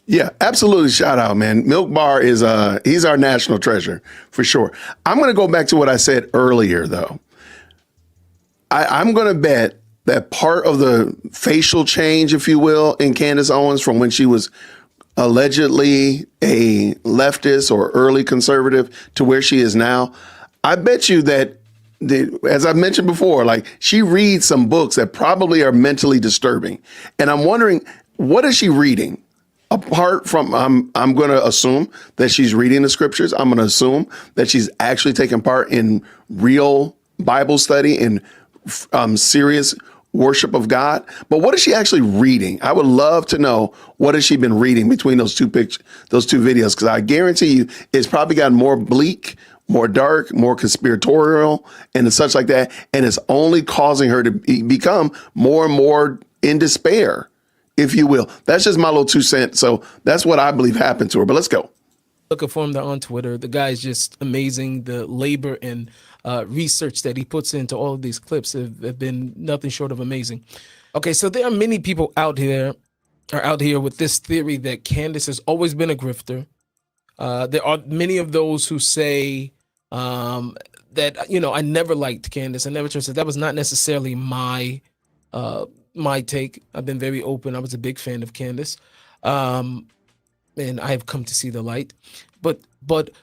Yeah, absolutely. Shout out, man. Milk Bar is he's our national treasure for sure. I'm going to go back to what I said earlier, though. I'm going to bet that part of the facial change, if you will, in Candace Owens from when she was allegedly a leftist or early conservative to where she is now, I bet you that as I mentioned before, like she reads some books that probably are mentally disturbing. And I'm wondering, what is she reading? Apart from, I'm going to assume that she's reading the scriptures. I'm going to assume that she's actually taking part in real Bible study and serious worship of God. But what is she actually reading? I would love to know, what has she been reading between those two videos? Because I guarantee you it's probably gotten more bleak, more dark, more conspiratorial, and such like that. And it's only causing her to become more and more in despair, if you will. That's just my little 2 cents. So that's what I believe happened to her. But let's go. Looking for him on Twitter. The guy is just amazing. The labor and research that he puts into all of these clips have been nothing short of amazing. Okay, so there are many people out here with this theory that Candace has always been a grifter. There are many of those who say that, you know, I never liked Candace. I never trusted. That was not necessarily my take. I've been very open. I was a big fan of Candace. And I have come to see the light. But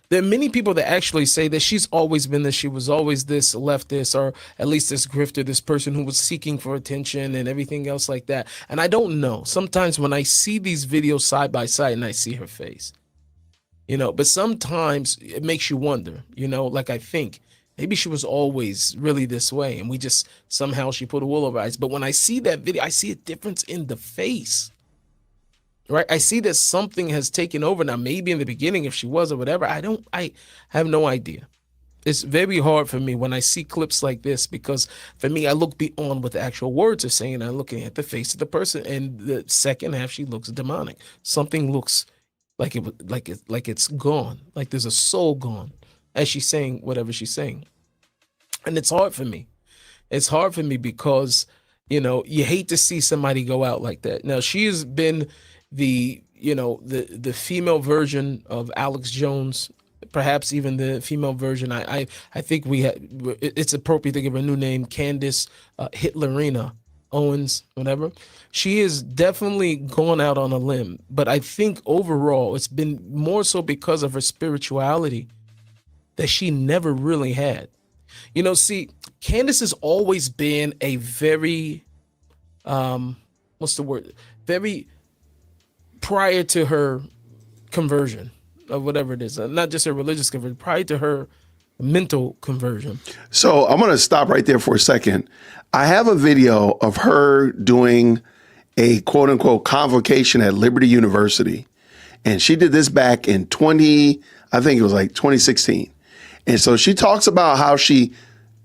there are many people that actually say that she's always been this. She was always this leftist, or at least this grifter, this person who was seeking for attention and everything else like that. And I don't know. Sometimes when I see these videos side by side and I see her face, you know, but sometimes it makes you wonder, you know, like I think maybe she was always really this way and we just somehow she put a wool over her eyes. But when I see that video, I see a difference in the face. Right. I see that something has taken over. Now, maybe in the beginning, if she was or whatever, I have no idea. It's very hard for me when I see clips like this, because for me, I look beyond what the actual words are saying. I'm looking at the face of the person, and the second half, she looks demonic. Something looks like it's gone, like there's a soul gone as she's saying whatever she's saying. And it's hard for me. It's hard for me because, you know, you hate to see somebody go out like that. Now, she has been the female version of Alex Jones, perhaps even the female version. I think it's appropriate to give her a new name, Candace Hitlerina Owens, whatever. She has definitely gone out on a limb, but I think overall it's been more so because of her spirituality that she never really had. You know, see, Candace has always been a very, very, prior to her conversion or whatever it is, not just her religious conversion, prior to her mental conversion. So I'm going to stop right there for a second. I have a video of her doing a quote unquote convocation at Liberty University. And she did this back in 2016. And so she talks about how she,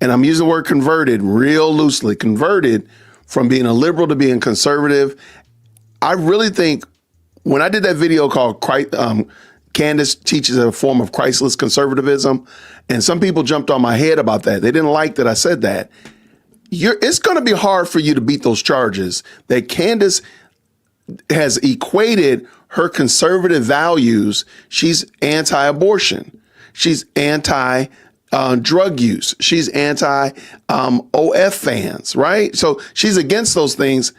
and I'm using the word converted real loosely, converted from being a liberal to being conservative. I really think when I did that video called Candace Teaches a Form of Christless Conservatism, and some people jumped on my head about that. They didn't like that I said that. It's going to be hard for you to beat those charges that Candace has equated her conservative values. She's anti-abortion. She's anti drug use. She's anti OF fans, right? So she's against those things,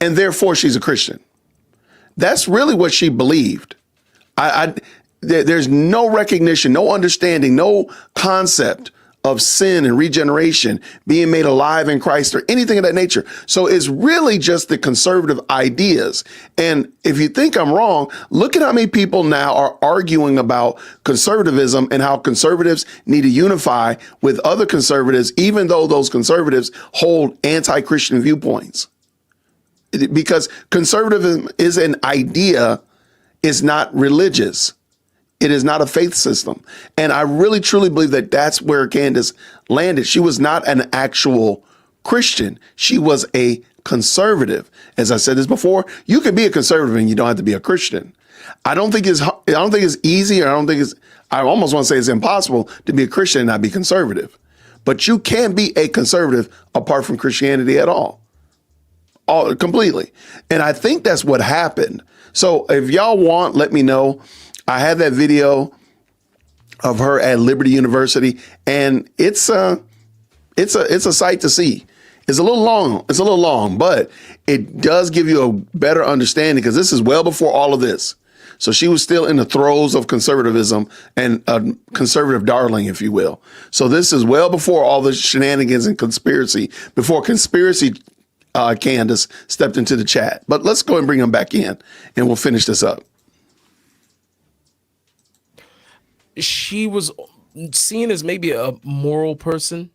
and therefore she's a Christian. That's really what she believed. There's no recognition, no understanding, no concept of sin and regeneration, being made alive in Christ or anything of that nature. So it's really just the conservative ideas. And if you think I'm wrong, look at how many people now are arguing about conservatism and how conservatives need to unify with other conservatives, even though those conservatives hold anti-Christian viewpoints. Because conservatism is an idea, it's not religious. It is not a faith system. And I really, truly believe that that's where Candace landed. She was not an actual Christian. She was a conservative. As I said this before, you can be a conservative and you don't have to be a Christian. I don't think it's easy, or I almost want to say it's impossible to be a Christian and not be conservative. But you can be a conservative apart from Christianity at all completely. And I think that's what happened. So if y'all want, let me know. I have that video of her at Liberty University, and it's a sight to see. It's a little long, but it does give you a better understanding, because this is well before all of this. So she was still in the throes of conservatism and a conservative darling, if you will. So this is well before all the shenanigans and conspiracy, before conspiracy Candace stepped into the chat. But let's go and bring them back in, and we'll finish this up. She was seen as maybe a moral person,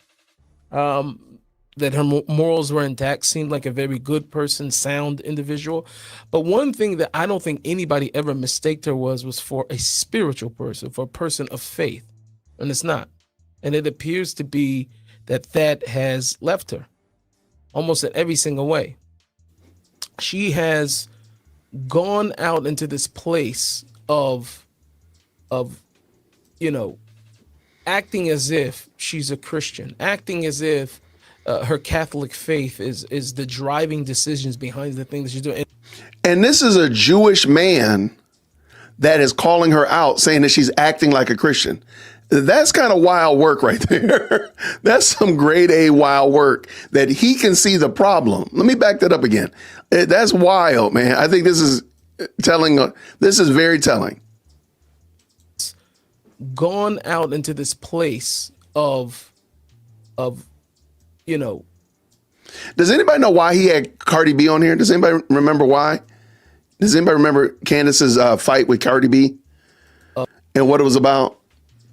that her morals were intact, seemed like a very good person, sound individual. But one thing that I don't think anybody ever mistaked her was for a spiritual person, for a person of faith. And it's not. And it appears to be that has left her almost in every single way. She has gone out into this place of acting as if she's a Christian, acting as if her Catholic faith is the driving decisions behind the things she's doing. And this is a Jewish man that is calling her out, saying that she's acting like a Christian. That's kind of wild work right there. That's some grade A wild work, that he can see the problem. Let me back that up again. That's wild, man. I think this is telling. This is very telling. Gone out into this place of Does anybody know why he had Cardi B on here? Does anybody remember why? Does anybody remember Candace's fight with Cardi B and what it was about?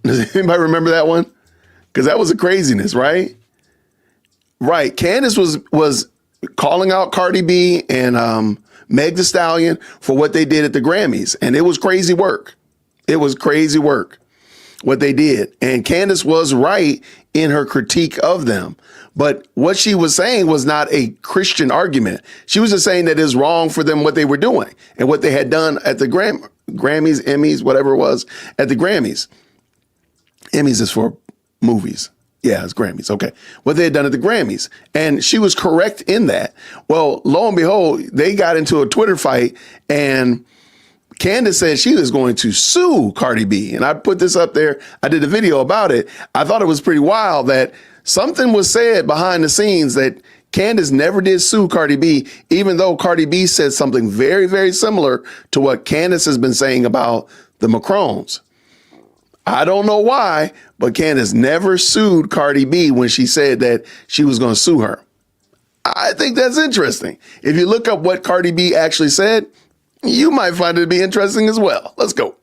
Does anybody remember that one? Because that was a craziness, right? Right. Candace was calling out Cardi B and Meg Thee Stallion for what they did at the Grammys, and it was crazy work. It was crazy work what they did. And Candace was right in her critique of them. But what she was saying was not a Christian argument. She was just saying that it's wrong for them what they were doing and what they had done at the Grammys, Emmys, whatever it was, at the Grammys. Emmys is for movies. Yeah, it's Grammys. Okay. What they had done at the Grammys. And she was correct in that. Well, lo and behold, they got into a Twitter fight, and Candace said she was going to sue Cardi B. And I put this up there. I did a video about it. I thought it was pretty wild that something was said behind the scenes that Candace never did sue Cardi B, even though Cardi B said something very, very similar to what Candace has been saying about the Macrones. I don't know why, but Candace never sued Cardi B when she said that she was going to sue her. I think that's interesting. If you look up what Cardi B actually said, you might find it to be interesting as well. Let's go.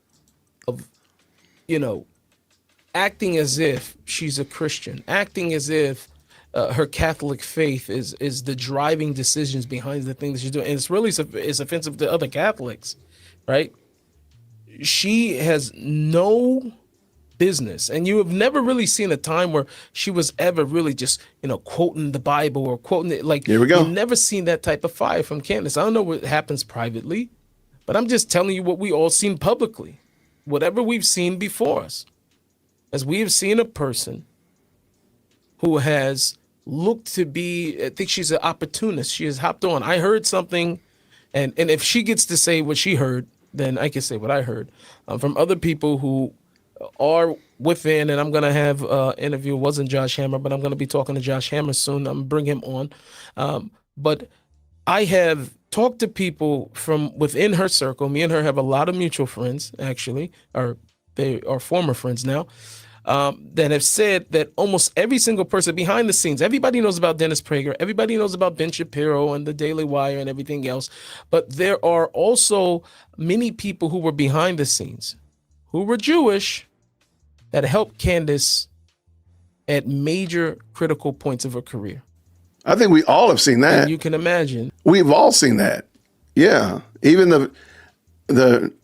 Acting as if she's a Christian, acting as if her Catholic faith is the driving decisions behind the things she's doing. And it's offensive to other Catholics, right? She has no business. And you have never really seen a time where she was ever really just, quoting the Bible or quoting it. Like, here we go. You've never seen that type of fire from Candace. I don't know what happens privately, but I'm just telling you what we all seen publicly, whatever we've seen before us. As we have seen a person who has looked to be, I think she's an opportunist. She has hopped on. I heard something, and if she gets to say what she heard, then I can say what I heard from other people who are within, and I'm going to have interview. It wasn't Josh Hammer, but I'm going to be talking to Josh Hammer soon. I'm going to bring him on. But I have talked to people from within her circle. Me and her have a lot of mutual friends, actually, or they are former friends now, that have said that almost every single person behind the scenes, everybody knows about Dennis Prager, everybody knows about Ben Shapiro and the Daily Wire and everything else, but there are also many people who were behind the scenes, who were Jewish, that helped Candace at major critical points of her career. I think we all have seen that. And you can imagine. We've all seen that. Yeah. Even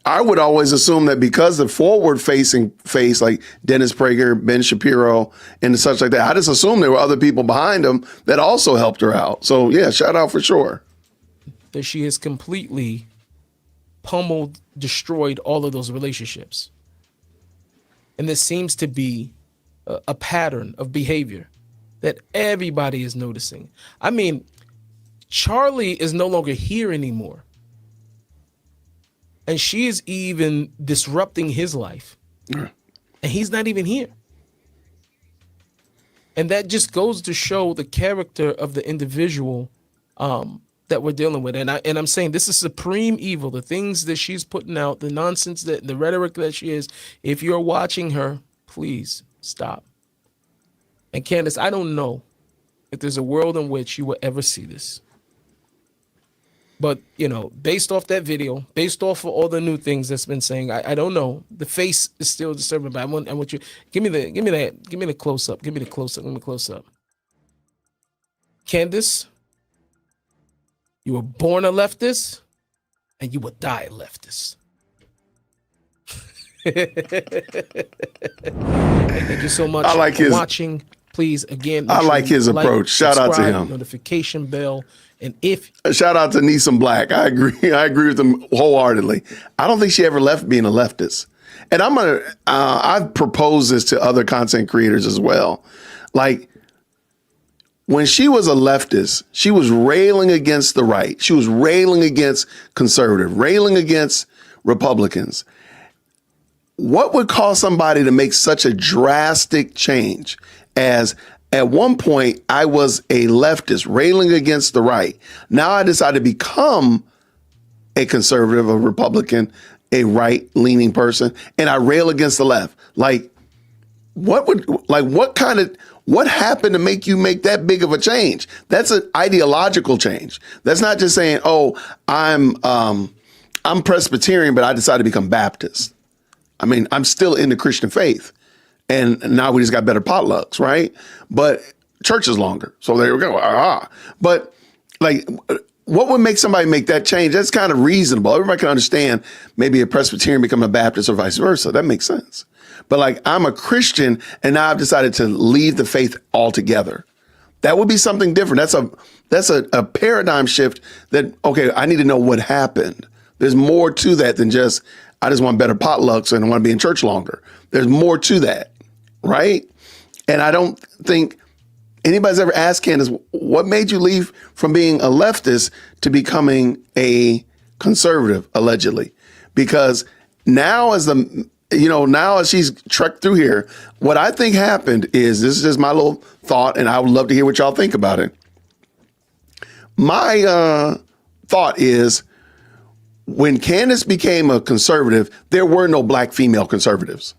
I would always assume that because the forward-facing face like Dennis Prager, Ben Shapiro, and such like that, I just assumed there were other people behind them that also helped her out. So, yeah, shout out for sure. That she has completely pummeled, destroyed all of those relationships. And this seems to be a pattern of behavior that everybody is noticing. I mean, Charlie is no longer here anymore. And she is even disrupting his life. And he's not even here. And that just goes to show the character of the individual that we're dealing with. And I'm saying this is supreme evil. The things that she's putting out, the nonsense, the rhetoric that she is. If you're watching her, please stop. And Candace, I don't know if there's a world in which you will ever see this. But, you know, based off that video, based off of all the new things that's been saying, I don't know. The face is still disturbing, but I want you, give me the close up. Give me the close up. Candace, you were born a leftist and you will die a leftist. Thank you so much I like for watching. Please, again, I like his approach. Shout out to him. Notification bell. And shout out to Neeson Black. I agree with him wholeheartedly. I don't think she ever left being a leftist. And I've proposed this to other content creators as well. Like, when she was a leftist, she was railing against the right. She was railing against conservative, railing against Republicans. What would cause somebody to make such a drastic change as at one point I was a leftist railing against the right. Now I decided to become a conservative, a Republican, a right-leaning person, and I rail against the left. What happened to make you make that big of a change? That's an ideological change. That's not just saying, oh, I'm Presbyterian, but I decided to become Baptist. I mean, I'm still in the Christian faith. And now we just got better potlucks, right? But church is longer. So there we go. But what would make somebody make that change? That's kind of reasonable. Everybody can understand maybe a Presbyterian becoming a Baptist or vice versa. That makes sense. But I'm a Christian and now I've decided to leave the faith altogether. That would be something different. That's a paradigm shift that, okay, I need to know what happened. There's more to that than just, I just want better potlucks and I want to be in church longer. There's more to that, right? And I don't think anybody's ever asked Candace, what made you leave from being a leftist to becoming a conservative, allegedly? Because now as she's trekked through here, what I think happened is, this is just my little thought, and I would love to hear what y'all think about it. My thought is, when Candace became a conservative, there were no black female conservatives.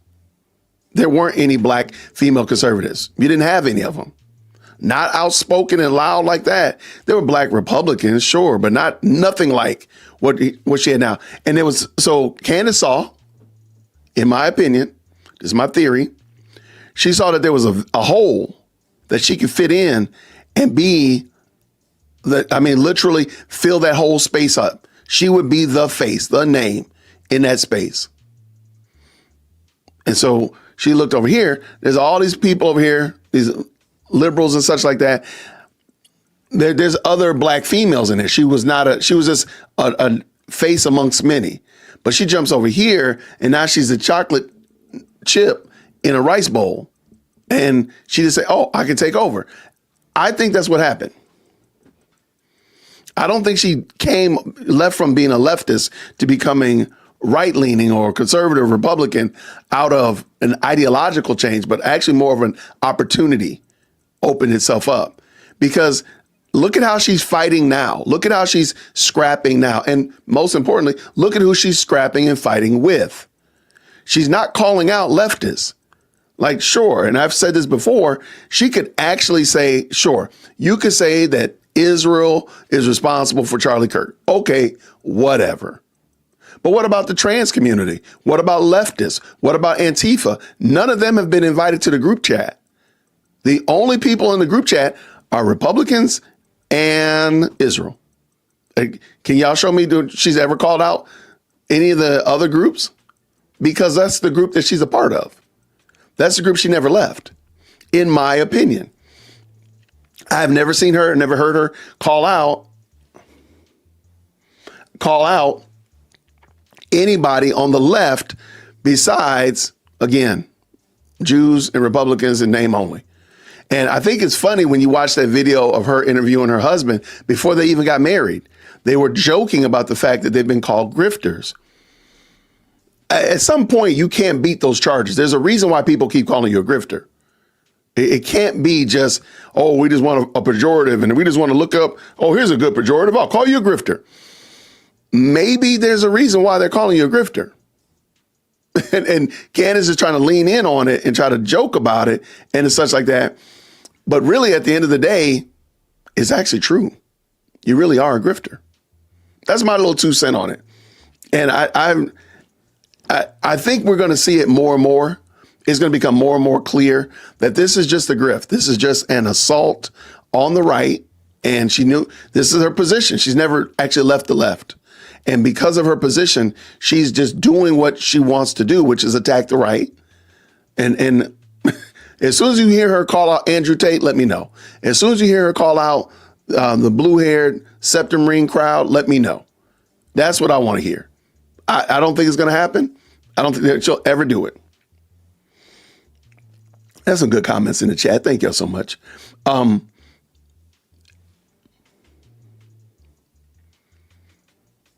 There weren't any black female conservatives. You didn't have any of them. Not outspoken and loud like that. There were black Republicans, sure, but nothing like what she had now. And so Candace saw, in my opinion, this is my theory, she saw that there was a hole that she could fit in and literally fill that whole space up. She would be the face, the name in that space. And so she looked over here. There's all these people over here, these liberals and such like that. There's other black females in there. She was just a face amongst many. But she jumps over here and now she's a chocolate chip in a rice bowl. And she just said, oh, I can take over. I think that's what happened. I don't think she left from being a leftist to becoming right-leaning or conservative Republican out of an ideological change, but actually more of an opportunity opened itself up. Because look at how she's fighting now. Look at how she's scrapping now. And most importantly, look at who she's scrapping and fighting with. She's not calling out leftists. Like, sure, and I've said this before, she could actually say, sure, you could say that Israel is responsible for Charlie Kirk. Okay, whatever. But what about the trans community? What about leftists? What about Antifa? None of them have been invited to the group chat. The only people in the group chat are Republicans and Israel. Can y'all show me she's ever called out any of the other groups? Because that's the group that she's a part of. That's the group she never left, in my opinion. I've never seen her, never heard her call out anybody on the left besides, again, Jews and Republicans in name only. And I think it's funny when you watch that video of her interviewing her husband before they even got married. They were joking about the fact that they've been called grifters. At some point, you can't beat those charges. There's a reason why people keep calling you a grifter. It can't be just, oh, we just want a pejorative and we just want to look up, oh, here's a good pejorative. I'll call you a grifter. Maybe there's a reason why they're calling you a grifter. And Candace is trying to lean in on it and try to joke about it and such like that. But really, at the end of the day, it's actually true. You really are a grifter. That's my little 2 cents on it. And I think we're going to see it more and more. It's going to become more and more clear that this is just a grift. This is just an assault on the right. And she knew this is her position. She's never actually left the left. And because of her position, she's just doing what she wants to do, which is attack the right. And as soon as you hear her call out Andrew Tate, let me know. As soon as you hear her call out the blue-haired septum ring crowd, let me know. That's what I want to hear. I don't think it's going to happen. I don't think that she'll ever do it. That's some good comments in the chat. Thank y'all so much.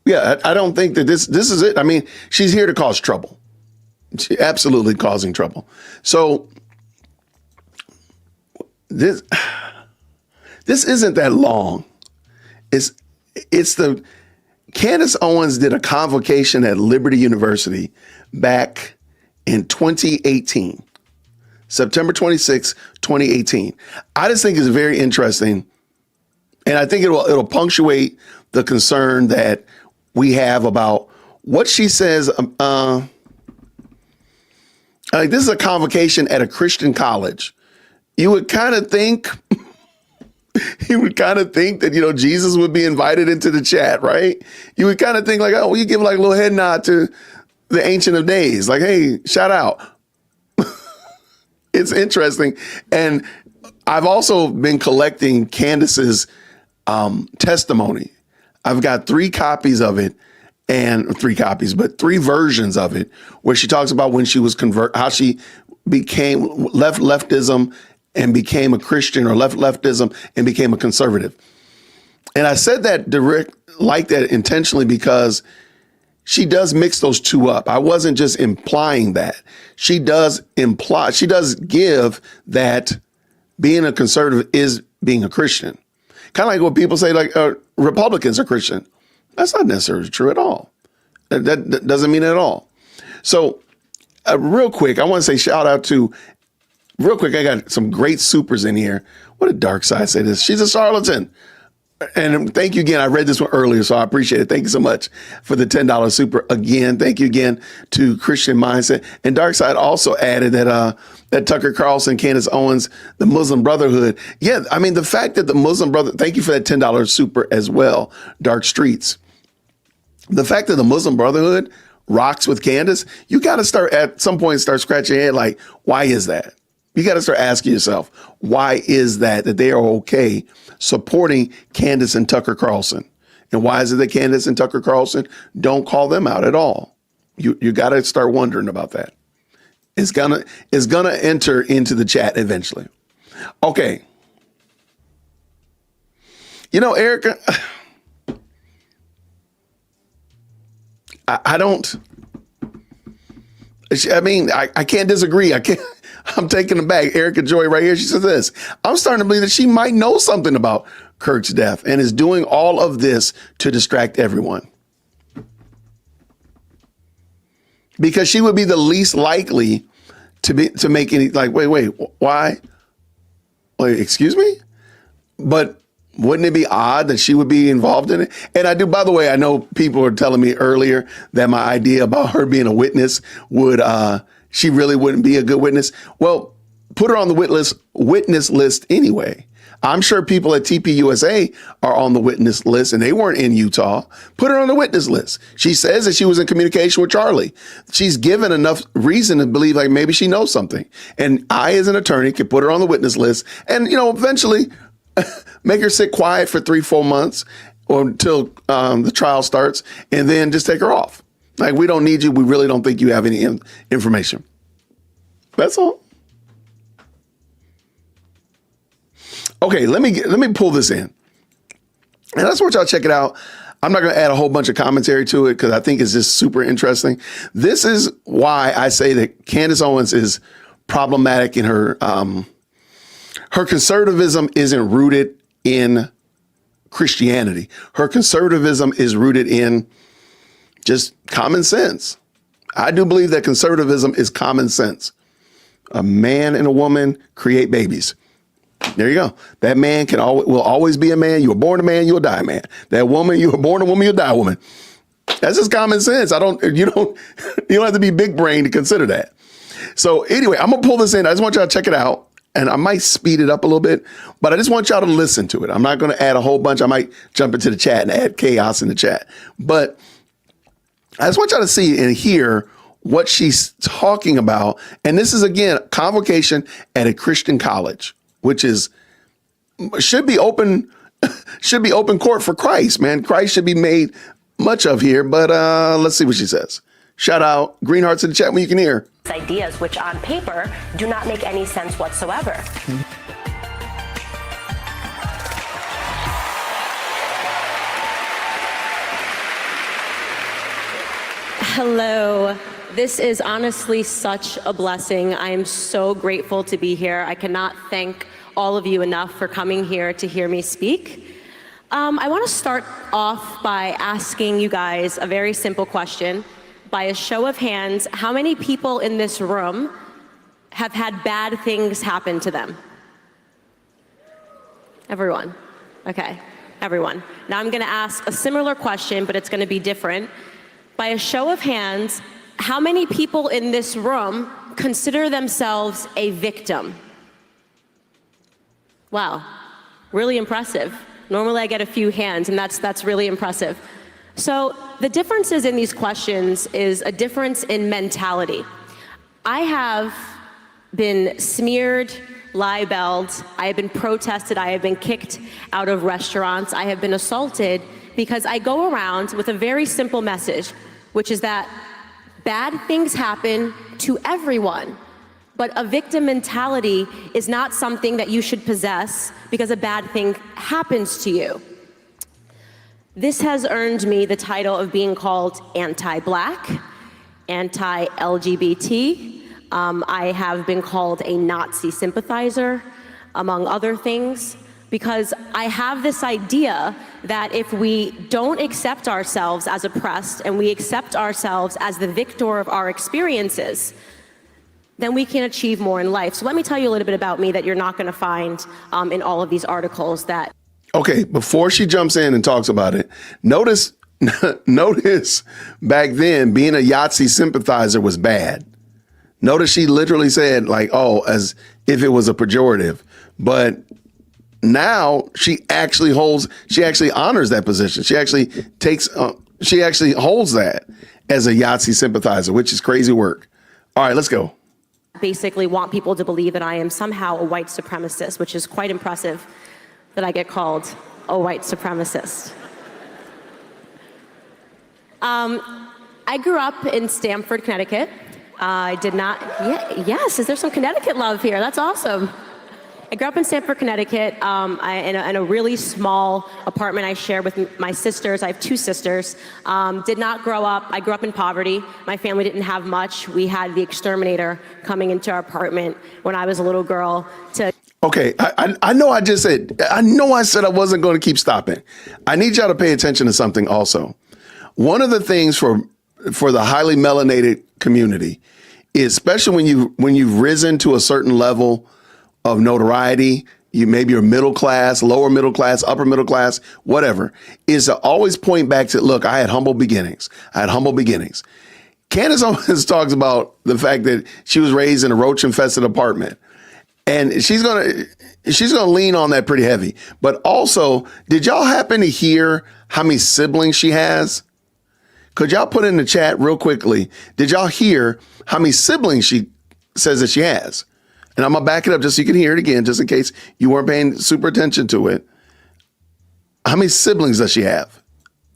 Yeah, I don't think that this is it. I mean, she's here to cause trouble. She's absolutely causing trouble. So this isn't that long. It's the Candace Owens did a convocation at Liberty University back in 2018, September 26, 2018. I just think it's very interesting. And I think it'll punctuate the concern that we have about what she says. This is a convocation at a Christian college. You would kind of think, that, Jesus would be invited into the chat, right? You would kind of think like, oh, well, you give like a little head nod to the Ancient of Days. Like, hey, shout out. It's interesting. And I've also been collecting Candace's testimony. I've got 3 copies of it, and 3 versions of it, where she talks about when she was how she became leftism and became a Christian, or leftism and became a conservative. And I said that like that intentionally because she does mix those two up. I wasn't just implying that. She does give that being a conservative is being a Christian. Kind of like what people say, like Republicans are Christian. That's not necessarily true at all. That doesn't mean it at all. So real quick, I want to say shout out to, I got some great supers in here. What did Dark Side say this? She's a charlatan. And thank you again. I read this one earlier, so I appreciate it. Thank you so much for the $10 super again. Thank you again to Christian Mindset. And Darkside also added that Tucker Carlson, Candace Owens, the Muslim Brotherhood. Yeah, I mean, the fact that the Muslim Brotherhood, thank you for that $10 super as well, Dark Streets. The fact that the Muslim Brotherhood rocks with Candace, you got to start at some point, start scratching your head like, why is that? You got to start asking yourself, why is that they are okay supporting Candace and Tucker Carlson? And why is it that Candace and Tucker Carlson don't call them out at all? You got to start wondering about that. It's gonna enter into the chat eventually. Okay. Erica, I don't I mean, I can't disagree. I'm taking it back. Erica Joy right here. She says this. I'm starting to believe that she might know something about Kirk's death and is doing all of this to distract everyone. Because she would be the least likely to make any, like, wait, why? Wait, excuse me? But wouldn't it be odd that she would be involved in it? And I do, by the way, I know people were telling me earlier that my idea about her being a witness would, she really wouldn't be a good witness. Well, put her on the witness list anyway. I'm sure people at TPUSA are on the witness list and they weren't in Utah. Put her on the witness list. She says that she was in communication with Charlie. She's given enough reason to believe like maybe she knows something. And I, as an attorney, could put her on the witness list and, eventually make her sit quiet for 3-4 months or until the trial starts and then just take her off. Like, we don't need you. We really don't think you have any information. That's all. Okay, let me pull this in. And I just want y'all to check it out. I'm not going to add a whole bunch of commentary to it because I think it's just super interesting. This is why I say that Candace Owens is problematic in her conservatism isn't rooted in Christianity. Her conservatism is rooted in just common sense. I do believe that conservatism is common sense. A man and a woman create babies. There you go. That man will always be a man. You were born a man, you'll die a man. That woman, you were born a woman, you'll die a woman. That's just common sense. You don't have to be big brain to consider that. So anyway, I'm gonna pull this in. I just want y'all to check it out. And I might speed it up a little bit, but I just want y'all to listen to it. I'm not going to add a whole bunch. I might jump into the chat and add chaos in the chat. But I just want y'all to see and hear what she's talking about. And this is, again, convocation at a Christian college, which should be open court for Christ, man. Christ should be made much of here. But let's see what she says. Shout out Green Hearts in the chat when you can hear. Ideas which on paper do not make any sense whatsoever. Hello. This is honestly such a blessing. I am so grateful to be here. I cannot thank all of you enough for coming here to hear me speak. I want to start off by asking you guys a very simple question. By a show of hands, how many people in this room have had bad things happen to them? Everyone. Okay, everyone. Now I'm gonna ask a similar question, but it's gonna be different. By a show of hands, how many people in this room consider themselves a victim? Wow, really impressive. Normally I get a few hands, and that's really impressive. So the differences in these questions is a difference in mentality. I have been smeared, libeled, I have been protested, I have been kicked out of restaurants, I have been assaulted because I go around with a very simple message, which is that bad things happen to everyone, but a victim mentality is not something that you should possess because a bad thing happens to you. This has earned me the title of being called anti-Black, anti-LGBT. I have been called a Nazi sympathizer, among other things, because I have this idea that if we don't accept ourselves as oppressed and we accept ourselves as the victor of our experiences, then we can achieve more in life. So let me tell you a little bit about me that you're not going to find in all of these articles that. Okay, before she jumps in and talks about it, notice back then being a Yahtzee sympathizer was bad. Notice she literally said like, oh, as if it was a pejorative. But now she actually honors that position. She actually holds that as a Yahtzee sympathizer, which is crazy work. All right, let's go. Basically want people to believe that I am somehow a white supremacist, which is quite impressive that I get called a white supremacist. I grew up in Stamford, Connecticut. I did not, yes, is there some Connecticut love here? That's awesome. I grew up in Stamford, Connecticut, in a really small apartment I share with my sisters. I have two sisters. Did not grow up. I grew up in poverty. My family didn't have much. We had the exterminator coming into our apartment when I was a little girl to. Okay, I know I said I wasn't going to keep stopping. I need y'all to pay attention to something also. One of the things for the highly melanated community, especially when you've risen to a certain level of notoriety, maybe you're middle class, lower middle class, upper middle class, whatever, is to always point back to, look, I had humble beginnings. Candace always talks about the fact that she was raised in a roach infested apartment. And she's gonna lean on that pretty heavy. But also, did y'all happen to hear how many siblings she has? Could y'all put in the chat real quickly? Did y'all hear how many siblings she says that she has? And I'm going to back it up just so you can hear it again, just in case you weren't paying super attention to it. How many siblings does she have?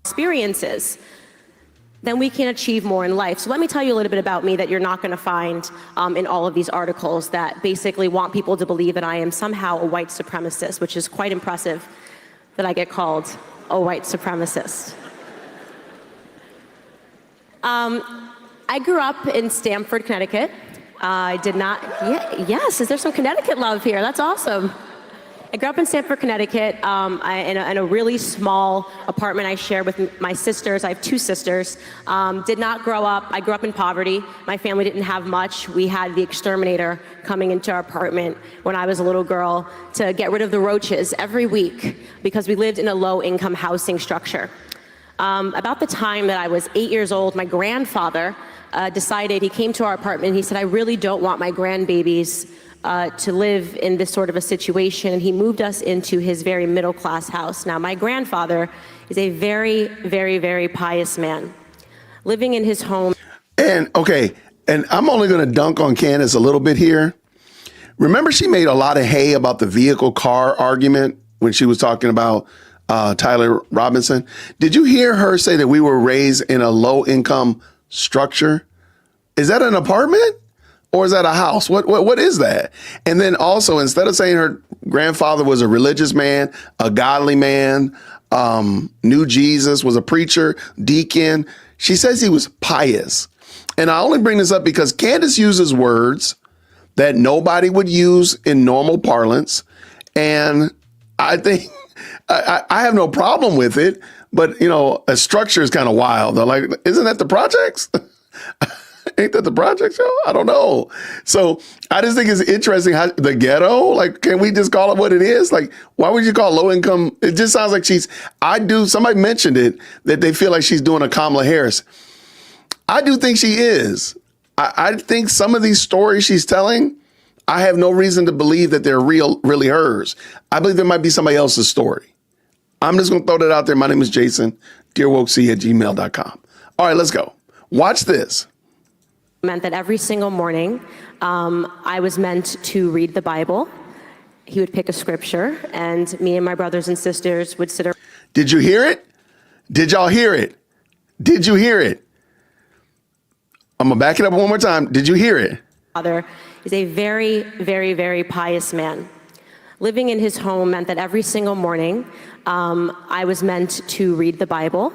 Experiences, then we can achieve more in life. So let me tell you a little bit about me that you're not going to find in all of these articles that basically want people to believe that I am somehow a white supremacist, which is quite impressive that I get called a white supremacist. I grew up in Stamford, Connecticut. I did not, yes, is there some Connecticut love here? That's awesome. I grew up in Stamford, Connecticut, in a really small apartment I share with my sisters. I have two sisters. Did not grow up. I grew up in poverty. My family didn't have much. We had the exterminator coming into our apartment when I was a little girl to get rid of the roaches every week because we lived in a low-income housing structure. About the time that I was 8 years old, my grandfather decided, he came to our apartment, he said, I really don't want my grandbabies to live in this sort of a situation. And he moved us into his very middle-class house. Now, my grandfather is a very, very, very pious man, living in his home. And I'm only going to dunk on Candace a little bit here. Remember, she made a lot of hay about the vehicle car argument when she was talking about Tyler Robinson. Did you hear her say that we were raised in a low-income structure? Is that an apartment or is that a house? What is that? And then also, instead of saying her grandfather was a religious man, a godly man, knew Jesus, was a preacher, deacon, she says he was pious. And I only bring this up because Candace uses words that nobody would use in normal parlance. And I think I have no problem with it, but a structure is kind of wild. They're like, isn't that the projects? Ain't that the projects, yo? I don't know. So I just think it's interesting how the ghetto, like, can we just call it what it is? Like, why would you call low income? It just sounds like somebody mentioned it, that they feel like she's doing a Kamala Harris. I do think she is. I think some of these stories she's telling, I have no reason to believe that they're really hers. I believe there might be somebody else's story. I'm just going to throw that out there. My name is Jason, dearwokec@gmail.com. All right, let's go. Watch this. Meant that every single morning, I was meant to read the Bible. He would pick a scripture, and me and my brothers and sisters would sit around. Did you hear it? Did y'all hear it? Did you hear it? I'm going to back it up one more time. Did you hear it? Father is a very, very, very pious man. Living in his home meant that every single morning, I was meant to read the Bible.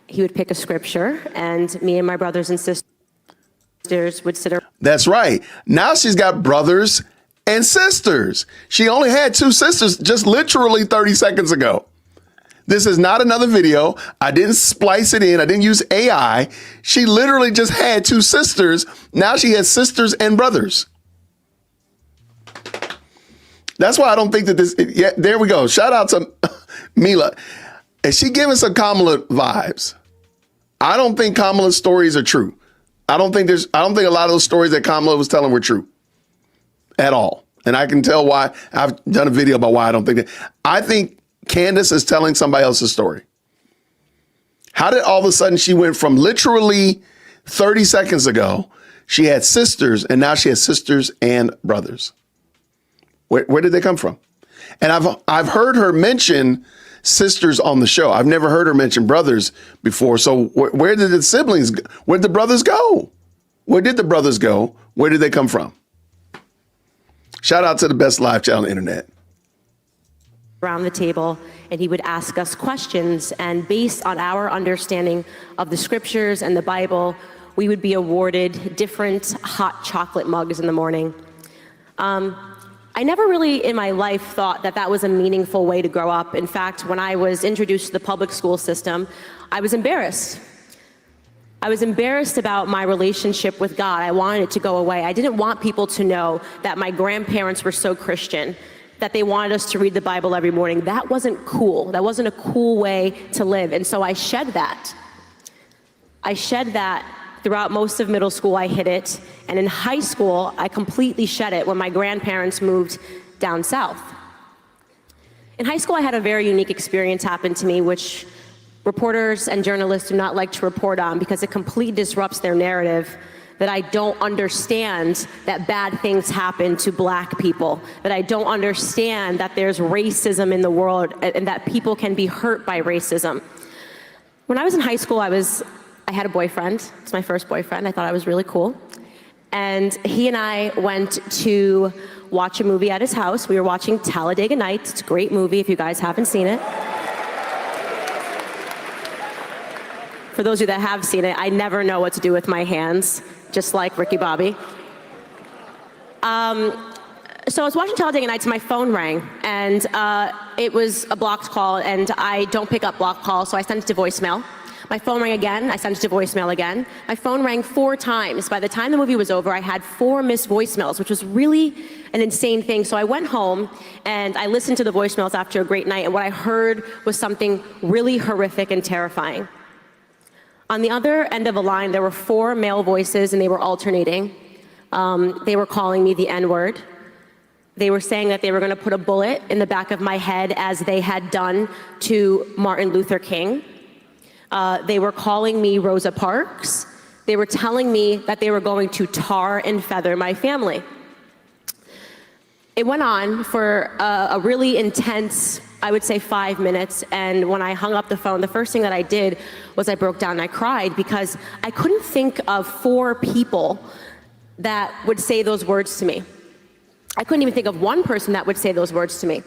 He would pick a scripture, and me and my brothers and sisters would sit around. That's right. Now she's got brothers and sisters. She only had two sisters just literally 30 seconds ago. This is not another video. I didn't splice it in. I didn't use AI. She literally just had two sisters. Now she has sisters and brothers. That's why I don't think that this, yeah, there we go. Shout out to Mila. Is she giving some Kamala vibes? I don't think Kamala's stories are true. I don't think a lot of those stories that Kamala was telling were true at all. And I can tell why. I've done a video about why I don't think that. I think Candace is telling somebody else's story. How did all of a sudden she went from literally 30 seconds ago, she had sisters, and now she has sisters and brothers? Where did they come from? And I've heard her mention sisters on the show. I've never heard her mention brothers before. So where did the siblings go? Where did the brothers go? Where did the brothers go? Where did they come from? Shout out to the best live channel on the internet. Around the table, and he would ask us questions, and based on our understanding of the scriptures and the Bible, we would be awarded different hot chocolate mugs in the morning. I never really in my life thought that that was a meaningful way to grow up. In fact, when I was introduced to the public school system, I was embarrassed. I was embarrassed about my relationship with God. I wanted it to go away. I didn't want people to know that my grandparents were so Christian, that they wanted us to read the Bible every morning. That wasn't cool. That wasn't a cool way to live. And so I shed that. I shed that throughout most of middle school. I hid it. And in high school, I completely shed it when my grandparents moved down south. In high school, I had a very unique experience happen to me, which reporters and journalists do not like to report on because it completely disrupts their narrative that I don't understand that bad things happen to black people, that I don't understand that there's racism in the world and that people can be hurt by racism. When I was in high school, I had a boyfriend. It's my first boyfriend. I thought I was really cool. And he and I went to watch a movie at his house. We were watching Talladega Nights. It's a great movie if you guys haven't seen it. For those of you that have seen it, I never know what to do with my hands, just like Ricky Bobby. So I was watching Talladega Nights and my phone rang, and it was a blocked call, and I don't pick up blocked calls, so I sent it to voicemail. My phone rang again, I sent it to voicemail again. My phone rang 4 times. By the time the movie was over, I had 4 missed voicemails, which was really an insane thing. So I went home and I listened to the voicemails after a great night, and what I heard was something really horrific and terrifying. On the other end of a line, there were 4 male voices, and they were alternating. They were calling me the N-word. They were saying that they were gonna put a bullet in the back of my head as they had done to Martin Luther King. They were calling me Rosa Parks. They were telling me that they were going to tar and feather my family. It went on for a really intense, I would say 5 minutes, and when I hung up the phone, the first thing that I did was I broke down and I cried because I couldn't think of 4 people that would say those words to me. I couldn't even think of one person that would say those words to me.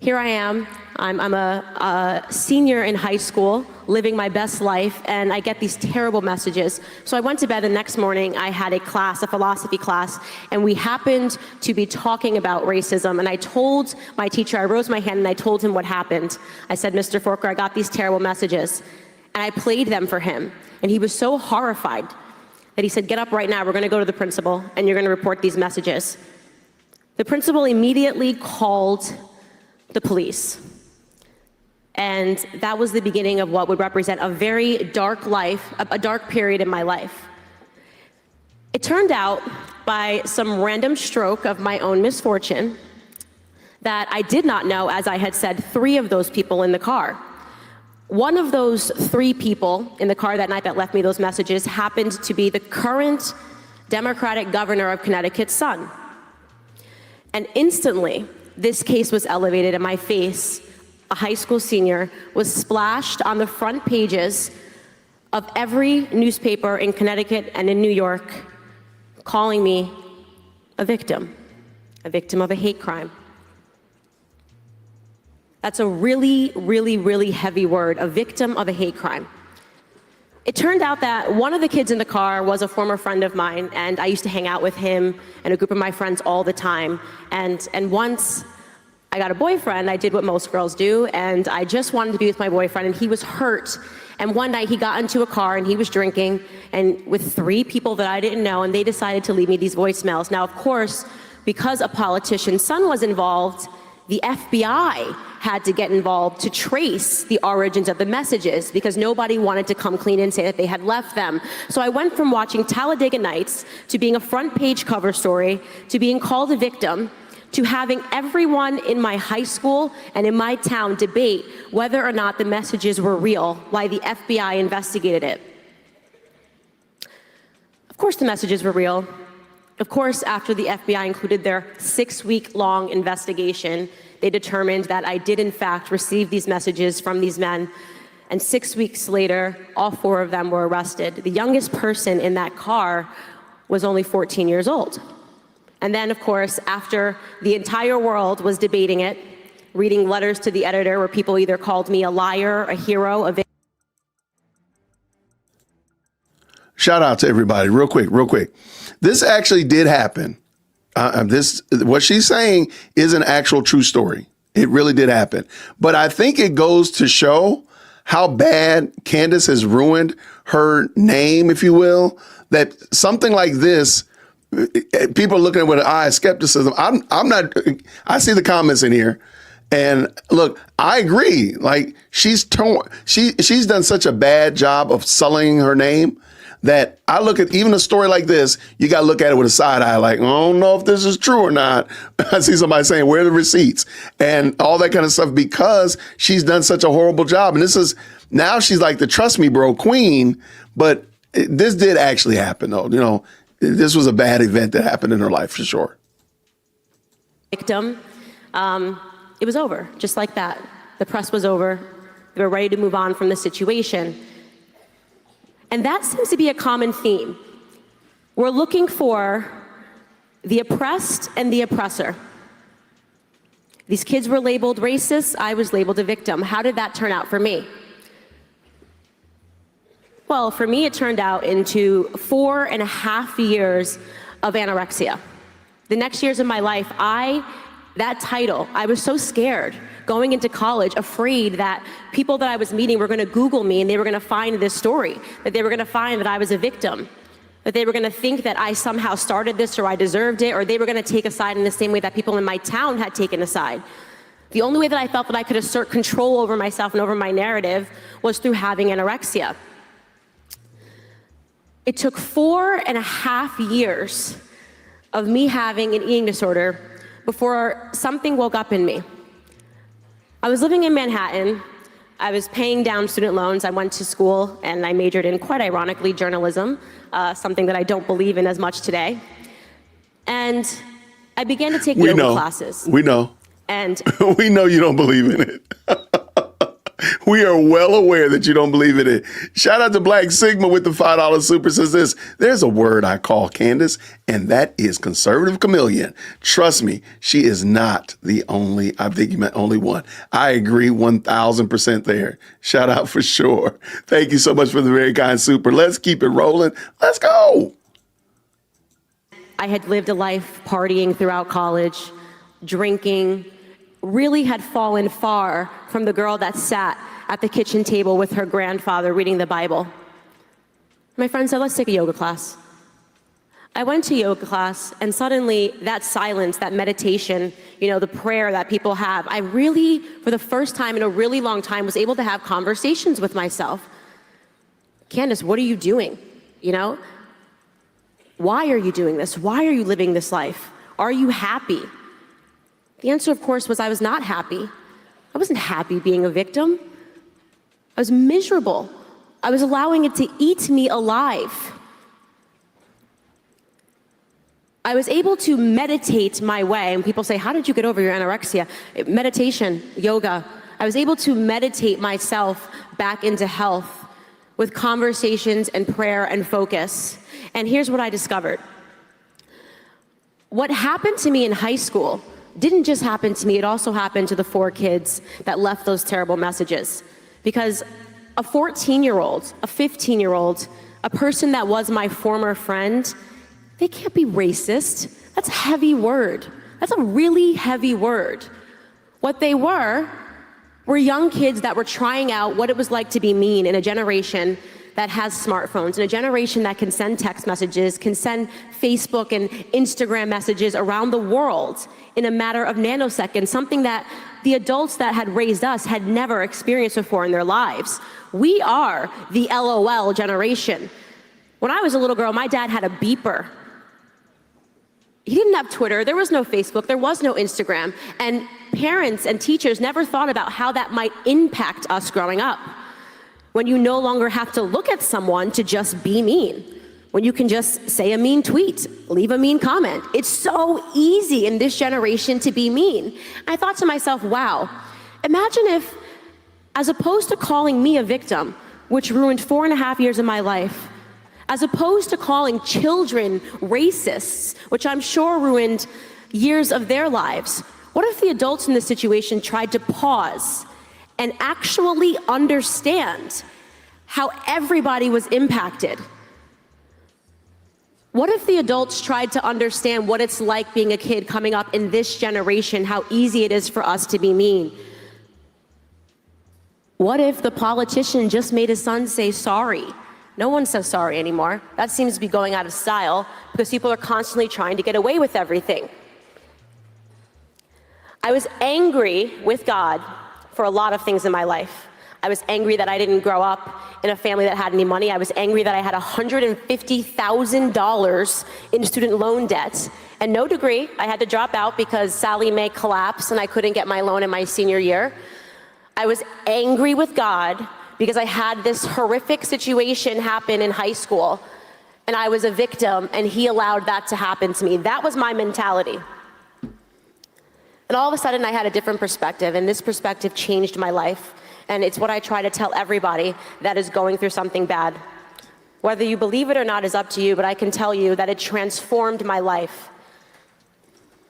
Here I am, I'm a senior in high school, living my best life, and I get these terrible messages. So I went to bed the next morning, I had a class, a philosophy class, and we happened to be talking about racism, and I told my teacher, I rose my hand and I told him what happened. I said, Mr. Forker, I got these terrible messages, and I played them for him, and he was so horrified that he said, get up right now, we're gonna go to the principal, and you're gonna report these messages. The principal immediately called the police. And that was the beginning of what would represent a very dark life, a dark period in my life. It turned out, by some random stroke of my own misfortune, that I did not know, as I had said, 3 of those people in the car. One of those 3 people in the car that night that left me those messages happened to be the current Democratic governor of Connecticut's son. And instantly, this case was elevated, and my face, a high school senior, was splashed on the front pages of every newspaper in Connecticut and in New York, calling me a victim of a hate crime. That's a really, really, really heavy word, a victim of a hate crime. It turned out that one of the kids in the car was a former friend of mine, and I used to hang out with him and a group of my friends all the time. And once I got a boyfriend, I did what most girls do, and I just wanted to be with my boyfriend, and he was hurt. And one night he got into a car and he was drinking, and with 3 people that I didn't know, and they decided to leave me these voicemails. Now, of course, because a politician's son was involved, the FBI had to get involved to trace the origins of the messages because nobody wanted to come clean and say that they had left them. So I went from watching Talladega Nights to being a front page cover story to being called a victim to having everyone in my high school and in my town debate whether or not the messages were real, why the FBI investigated it. Of course the messages were real. Of course, after the FBI included their 6-week-long investigation, they determined that I did in fact receive these messages from these men, and 6 weeks later, all 4 of them were arrested. The youngest person in that car was only 14 years old. And then, of course, after the entire world was debating it, reading letters to the editor where people either called me a liar, a hero, a victim. Shout out to everybody, real quick. This actually did happen. What she's saying is an actual true story. It really did happen. But I think it goes to show how bad Candace has ruined her name, if you will, that something like this, people are looking at it with an eye of skepticism. I'm not, I see the comments in here. And look, I agree. Like she's done such a bad job of sullying her name that I look at even a story like this, you got to look at it with a side eye, like, I don't know if this is true or not. I see somebody saying, where are the receipts? And all that kind of stuff because she's done such a horrible job. And now she's like the trust me, bro, queen. But this did actually happen, though. You know, this was a bad event that happened in her life for sure. Victim. It was over, just like that. The press was over. They were ready to move on from the situation. And that seems to be a common theme. We're looking for the oppressed and the oppressor. These kids were labeled racist. I was labeled a victim. How did that turn out for me? Well, for me, it turned out into 4.5 years of anorexia. The next years of my life, that title, I was so scared going into college, afraid that people that I was meeting were gonna Google me and they were gonna find this story, that they were gonna find that I was a victim, that they were gonna think that I somehow started this or I deserved it, or they were gonna take a side in the same way that people in my town had taken a side. The only way that I felt that I could assert control over myself and over my narrative was through having anorexia. It took 4.5 years of me having an eating disorder before something woke up in me. I was living in Manhattan. I was paying down student loans. I went to school and I majored in, quite ironically, journalism, something that I don't believe in as much today. And I began to take yoga classes. We know. And we know you don't believe in it. We are well aware that you don't believe in it. Shout out to Black Sigma with the $5 super says this. There's a word I call Candace, and that is conservative chameleon. Trust me, she is not the only, I think you meant only one. I agree 1,000% there. Shout out for sure. Thank you so much for the very kind super. Let's keep it rolling. Let's go. I had lived a life partying throughout college, drinking, really had fallen far from the girl that sat at the kitchen table with her grandfather reading the Bible. My friend said, let's take a yoga class. I went to yoga class and suddenly that silence, that meditation, the prayer that people have, I really, for the first time in a really long time, was able to have conversations with myself. Candace, what are you doing? Why are you doing this? Why are you living this life? Are you happy? The answer, of course, was I was not happy. I wasn't happy being a victim. I was miserable. I was allowing it to eat me alive. I was able to meditate my way, and people say, how did you get over your anorexia? Meditation, yoga. I was able to meditate myself back into health with conversations and prayer and focus. And here's what I discovered. What happened to me in high school didn't just happen to me, it also happened to the 4 kids that left those terrible messages. Because a 14-year-old, a 15-year-old, a person that was my former friend, they can't be racist. That's a heavy word. That's a really heavy word. What they were young kids that were trying out what it was like to be mean in a generation that has smartphones, in a generation that can send text messages, can send Facebook and Instagram messages around the world in a matter of nanoseconds, something that the adults that had raised us had never experienced before in their lives. We are the LOL generation. When I was a little girl, my dad had a beeper. He didn't have Twitter, there was no Facebook, there was no Instagram, and parents and teachers never thought about how that might impact us growing up. When you no longer have to look at someone to just be mean, when you can just say a mean tweet, leave a mean comment. It's so easy in this generation to be mean. I thought to myself, wow, imagine if, as opposed to calling me a victim, which ruined 4.5 years of my life, as opposed to calling children racists, which I'm sure ruined years of their lives. What if the adults in this situation tried to pause and actually understand how everybody was impacted? What if the adults tried to understand what it's like being a kid coming up in this generation, how easy it is for us to be mean? What if the politician just made his son say sorry? No one says sorry anymore. That seems to be going out of style because people are constantly trying to get away with everything. I was angry with God for a lot of things in my life. I was angry that I didn't grow up in a family that had any money. I was angry that I had $150,000 in student loan debt and no degree. I had to drop out because Sallie Mae collapsed and I couldn't get my loan in my senior year. I was angry with God because I had this horrific situation happen in high school and I was a victim and he allowed that to happen to me. That was my mentality. And all of a sudden I had a different perspective, and this perspective changed my life. And it's what I try to tell everybody that is going through something bad. Whether you believe it or not is up to you, but I can tell you that it transformed my life.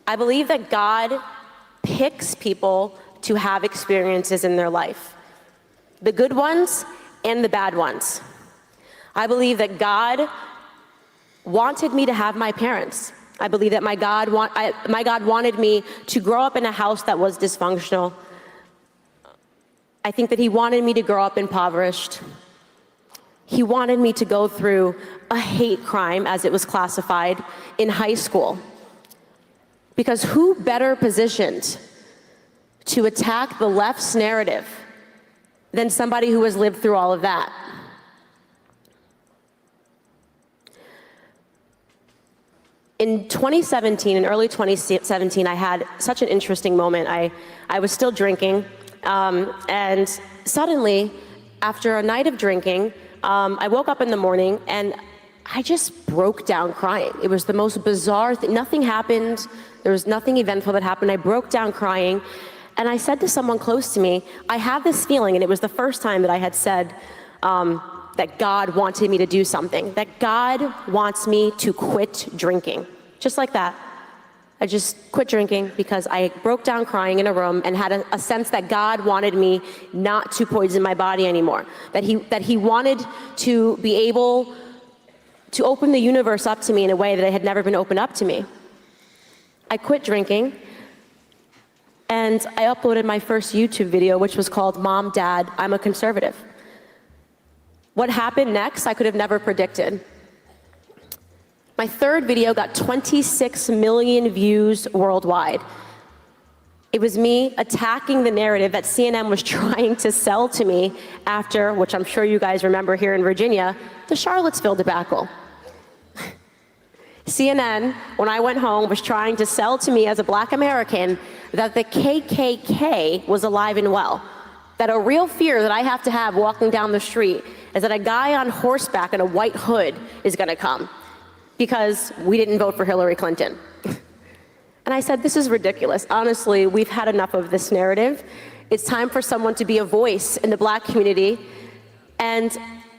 I believe that God picks people to have experiences in their life, the good ones and the bad ones. I believe that God wanted me to have my parents. I believe that my God wanted me to grow up in a house that was dysfunctional. I think that he wanted me to grow up impoverished. He wanted me to go through a hate crime, as it was classified, in high school. Because who better positioned to attack the left's narrative than somebody who has lived through all of that? In 2017, in early 2017, I had such an interesting moment. I was still drinking, and suddenly, after a night of drinking, I woke up in the morning and I just broke down crying. It was the most bizarre thing. Nothing happened. There was nothing eventful that happened. I broke down crying, and I said to someone close to me, I have this feeling, and it was the first time that I had said that God wanted me to do something, that God wants me to quit drinking. Just like that. I just quit drinking because I broke down crying in a room and had a sense that God wanted me not to poison my body anymore, that he wanted to be able to open the universe up to me in a way that it had never been opened up to me. I quit drinking, and I uploaded my first YouTube video, which was called Mom, Dad, I'm a Conservative. What happened next, I could have never predicted. My third video got 26 million views worldwide. It was me attacking the narrative that CNN was trying to sell to me after, which I'm sure you guys remember here in Virginia, the Charlottesville debacle. CNN, when I went home, was trying to sell to me as a Black American that the KKK was alive and well. That a real fear that I have to have walking down the street is that a guy on horseback in a white hood is gonna come because we didn't vote for Hillary Clinton. And I said, this is ridiculous. Honestly, we've had enough of this narrative. It's time for someone to be a voice in the Black community. And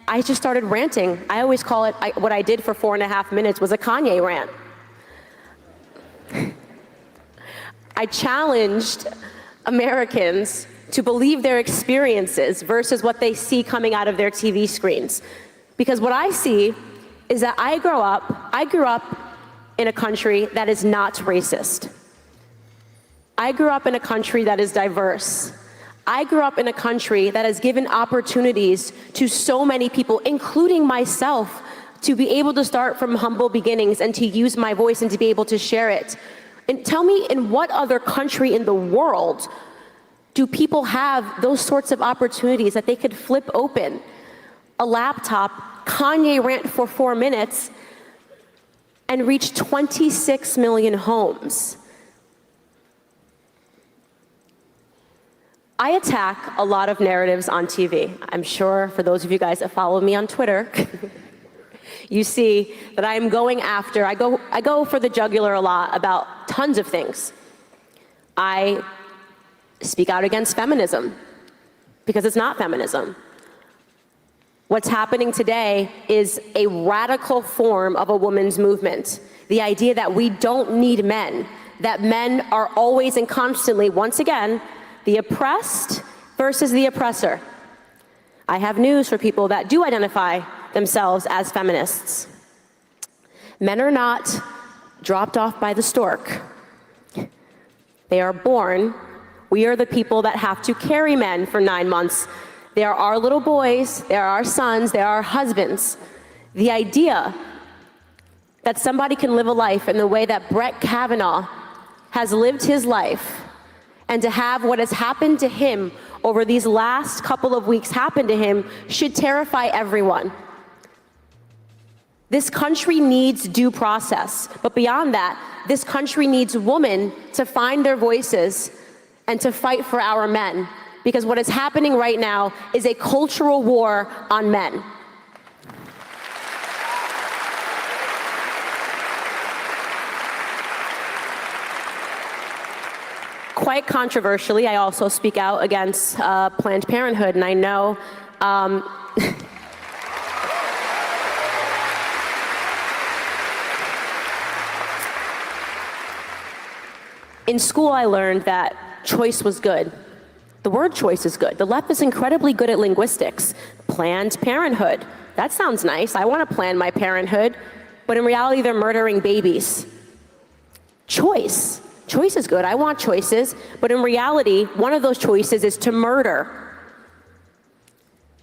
I just started ranting. I always call it, what I did for 4.5 minutes was a Kanye rant. I challenged Americans to believe their experiences versus what they see coming out of their TV screens. Because what I see is that I grew up in a country that is not racist. I grew up in a country that is diverse. I grew up in a country that has given opportunities to so many people, including myself, to be able to start from humble beginnings and to use my voice and to be able to share it. And tell me, in what other country in the world do people have those sorts of opportunities that they could flip open a laptop, Kanye rant for 4 minutes, and reach 26 million homes? I attack a lot of narratives on TV. I'm sure for those of you guys that follow me on Twitter, you see that I am going after, I go for the jugular a lot about tons of things. I speak out against feminism because it's not feminism. What's happening today is a radical form of a women's movement. The idea that we don't need men, that men are always and constantly, once again, the oppressed versus the oppressor. I have news for people that do identify themselves as feminists. Men are not dropped off by the stork. They are born. We are the people that have to carry men for 9 months. They are our little boys, they are our sons, they are our husbands. The idea that somebody can live a life in the way that Brett Kavanaugh has lived his life, and to have what has happened to him over these last couple of weeks happen to him should terrify everyone. This country needs due process, but beyond that, this country needs women to find their voices and to fight for our men. Because what is happening right now is a cultural war on men. Quite controversially, I also speak out against Planned Parenthood, and I know in school I learned that choice was good. The word choice is good. The left is incredibly good at linguistics. Planned Parenthood. That sounds nice. I want to plan my parenthood. But in reality, they're murdering babies. Choice. Choice is good. I want choices. But in reality, one of those choices is to murder.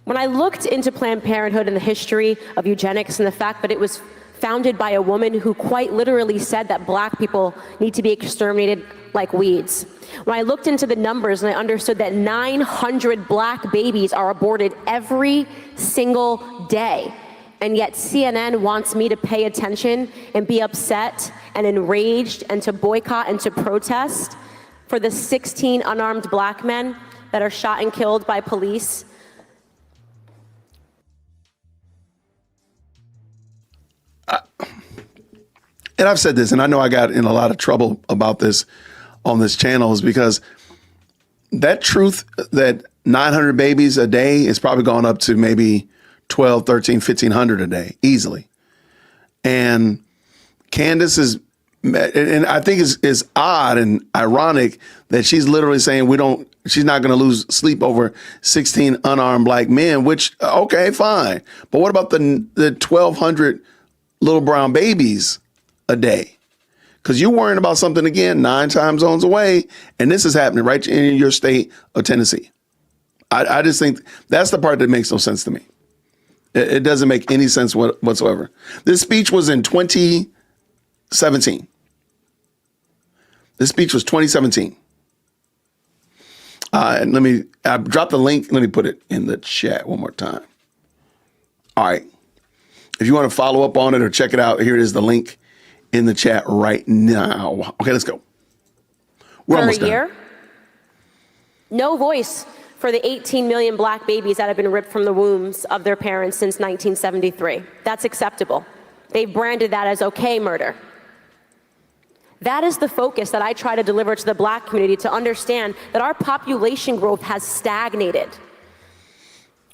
When I looked into Planned Parenthood and the history of eugenics and the fact that it was founded by a woman who quite literally said that black people need to be exterminated like weeds. When I looked into the numbers and I understood that 900 black babies are aborted every single day, and yet CNN wants me to pay attention and be upset and enraged and to boycott and to protest for the 16 unarmed black men that are shot and killed by police. And I've said this, and I know I got in a lot of trouble about this on this channel, is because that truth that 900 babies a day is probably gone up to maybe 12, 13, 1,500 a day, easily. And Candace is, and I think it's odd and ironic that she's literally saying she's not going to lose sleep over 16 unarmed black men, which, okay, fine. But what about the 1,200 little brown babies a day? Because you're worrying about something, again, 9 time zones away, and this is happening right in your state of Tennessee. I just think that's the part that makes no sense to me. It doesn't make any sense whatsoever. This speech was in 2017. This speech was 2017. And I dropped the link. Let me put it in the chat one more time. All right. If you want to follow up on it or check it out, here it is, the link in the chat right now. Okay, let's go. We're almost done. For a year, no voice for the 18 million black babies that have been ripped from the wombs of their parents since 1973. That's acceptable. They've branded that as okay murder. That is the focus that I try to deliver to the black community, to understand that our population growth has stagnated.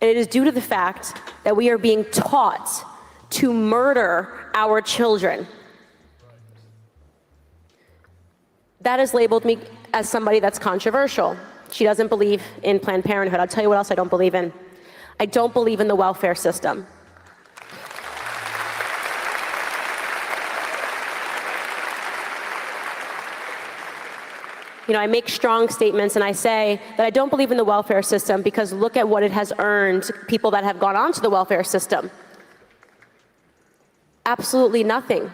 And it is due to the fact that we are being taught to murder our children. That has labeled me as somebody that's controversial. She doesn't believe in Planned Parenthood. I'll tell you what else I don't believe in. I don't believe in the welfare system. You know, I make strong statements and I say that I don't believe in the welfare system because look at what it has earned people that have gone onto the welfare system. Absolutely nothing.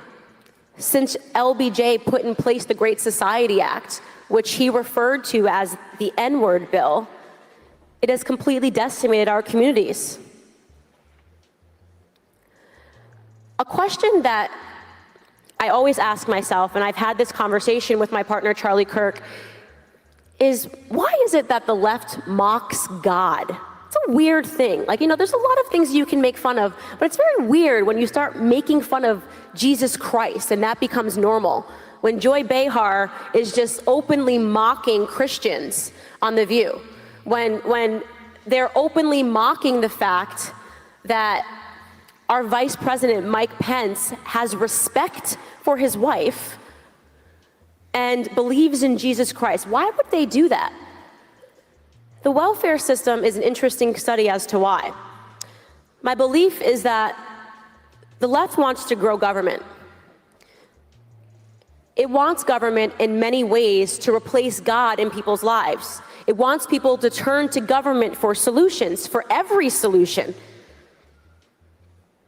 Since LBJ put in place the Great Society Act, which he referred to as the N-word bill, it has completely decimated our communities. A question that I always ask myself, and I've had this conversation with my partner Charlie Kirk, is why is it that the left mocks God? It's a weird thing. Like, you know, there's a lot of things you can make fun of, but it's very weird when you start making fun of Jesus Christ and that becomes normal. When Joy Behar is just openly mocking Christians on The View, when they're openly mocking the fact that our Vice President Mike Pence has respect for his wife and believes in Jesus Christ. Why would they do that? The welfare system is an interesting study as to why. My belief is that the left wants to grow government. It wants government in many ways to replace God in people's lives. It wants people to turn to government for solutions, for every solution.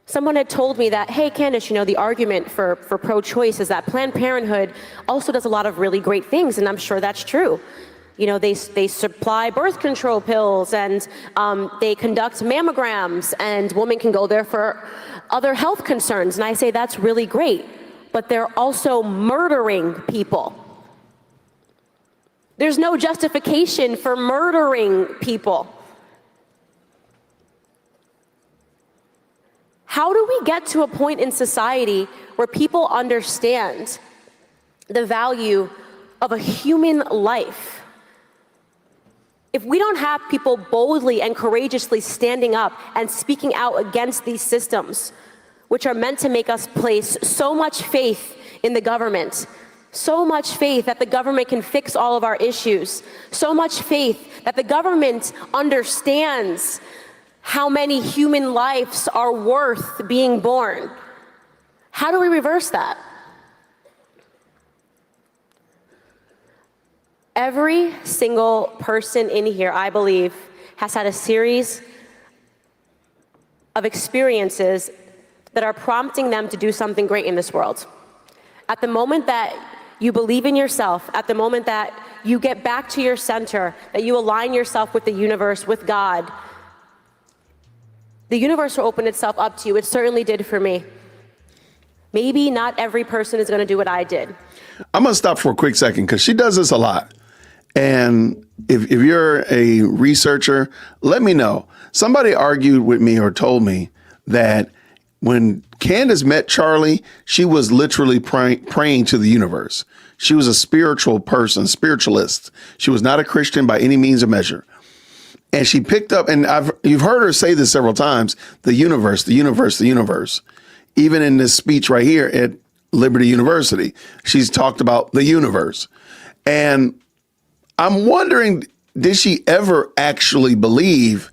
Someone had told me that, hey, Candace, the argument for pro-choice is that Planned Parenthood also does a lot of really great things, and I'm sure that's true. They supply birth control pills, and they conduct mammograms, and women can go there for other health concerns. And I say that's really great, but they're also murdering people. There's no justification for murdering people. How do we get to a point in society where people understand the value of a human life? If we don't have people boldly and courageously standing up and speaking out against these systems, which are meant to make us place so much faith in the government, so much faith that the government can fix all of our issues, so much faith that the government understands how many human lives are worth being born. How do we reverse that? Every single person in here, I believe, has had a series of experiences that are prompting them to do something great in this world. At the moment that you believe in yourself, at the moment that you get back to your center, that you align yourself with the universe, with God, the universe will open itself up to you. It certainly did for me. Maybe not every person is going to do what I did. I'm going to stop for a quick second because she does this a lot. And if you're a researcher, let me know. Somebody argued with me or told me that when Candace met Charlie, she was literally praying to the universe. She was a spiritual person, spiritualist. She was not a Christian by any means or measure. And she picked up, and you've heard her say this several times, the universe, the universe, the universe. Even in this speech right here at Liberty University, she's talked about the universe. And I'm wondering, did she ever actually believe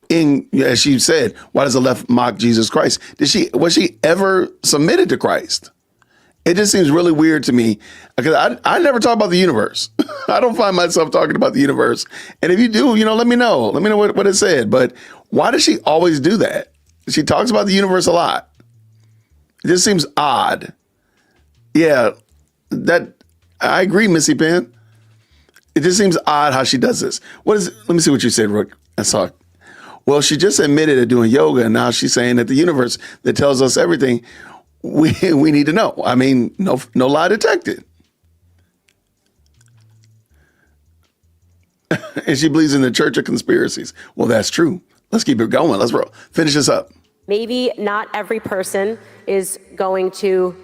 in, as she said, why does the left mock Jesus Christ? Was she ever submitted to Christ? It just seems really weird to me because I never talk about the universe. I don't find myself talking about the universe. And if you do, let me know. Let me know what it said. But why does she always do that? She talks about the universe a lot. It just seems odd. Yeah, I agree, Missy Penn. It just seems odd how she does this. Let me see what you said, Rook. I saw it. Well, she just admitted to doing yoga, and now she's saying that the universe that tells us everything we need to know. I mean, no lie detected. And she believes in the Church of Conspiracies. Well, that's true. Let's keep it going. Let's finish this up. Maybe not every person is going to